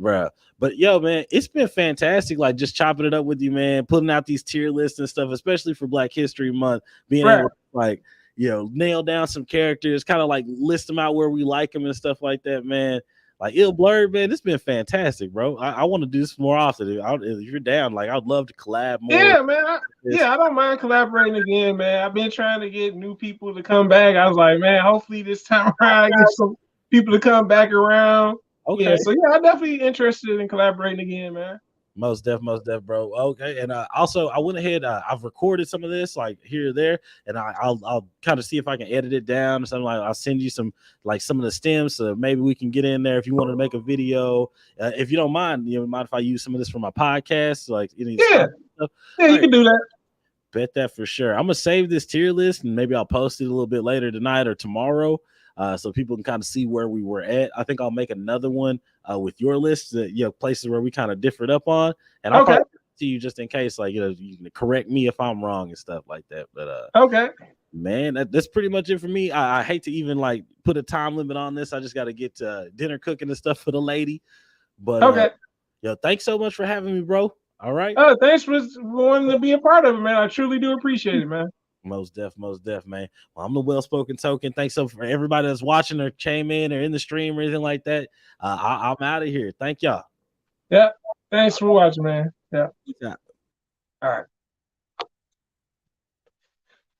Bruh. But yo, man, it's been fantastic. Like just chopping it up with you, man, putting out these tier lists and stuff, especially for Black History Month, being able to like, nail down some characters, kind of like list them out where we like them and stuff like that, man. Like Ill Blurred, man, it's been fantastic, bro. I want to do this more often. If you're down, like I'd love to collab more. Yeah, man. I don't mind collaborating again, man. I've been trying to get new people to come back. I was like, man, hopefully this time around I get some people to come back around. Okay. Yeah, so I'm definitely interested in collaborating again, man. Most def, bro. Okay, and also I went ahead. I've recorded some of this, like here or there, and I'll kind of see if I can edit it down or something. Like I'll send you some of the stems, so maybe we can get in there if you want to make a video. If you don't mind, mind if I use some of this for my podcast, like stuff? Yeah, you can do that. Bet that for sure. I'm gonna save this tier list and maybe I'll post it a little bit later tonight or tomorrow. So people can kind of see where we were at. I think I'll make another one with your list, places where we kind of differed up on, and I'll probably see you just in case, like you can correct me if I'm wrong and stuff like that. But man, that's pretty much it for me. I hate to even like put a time limit on this. I just got to get dinner cooking and stuff for the lady. But thanks so much for having me, bro. All right. Thanks for wanting to be a part of it, man. I truly do appreciate it, man. Most def, man. Well, I'm the well-spoken token. Thanks so for everybody that's watching or came in or in the stream or anything like that. I'm out of here. Thank y'all. Yeah. Thanks for watching, man. Yeah. Yeah. All right.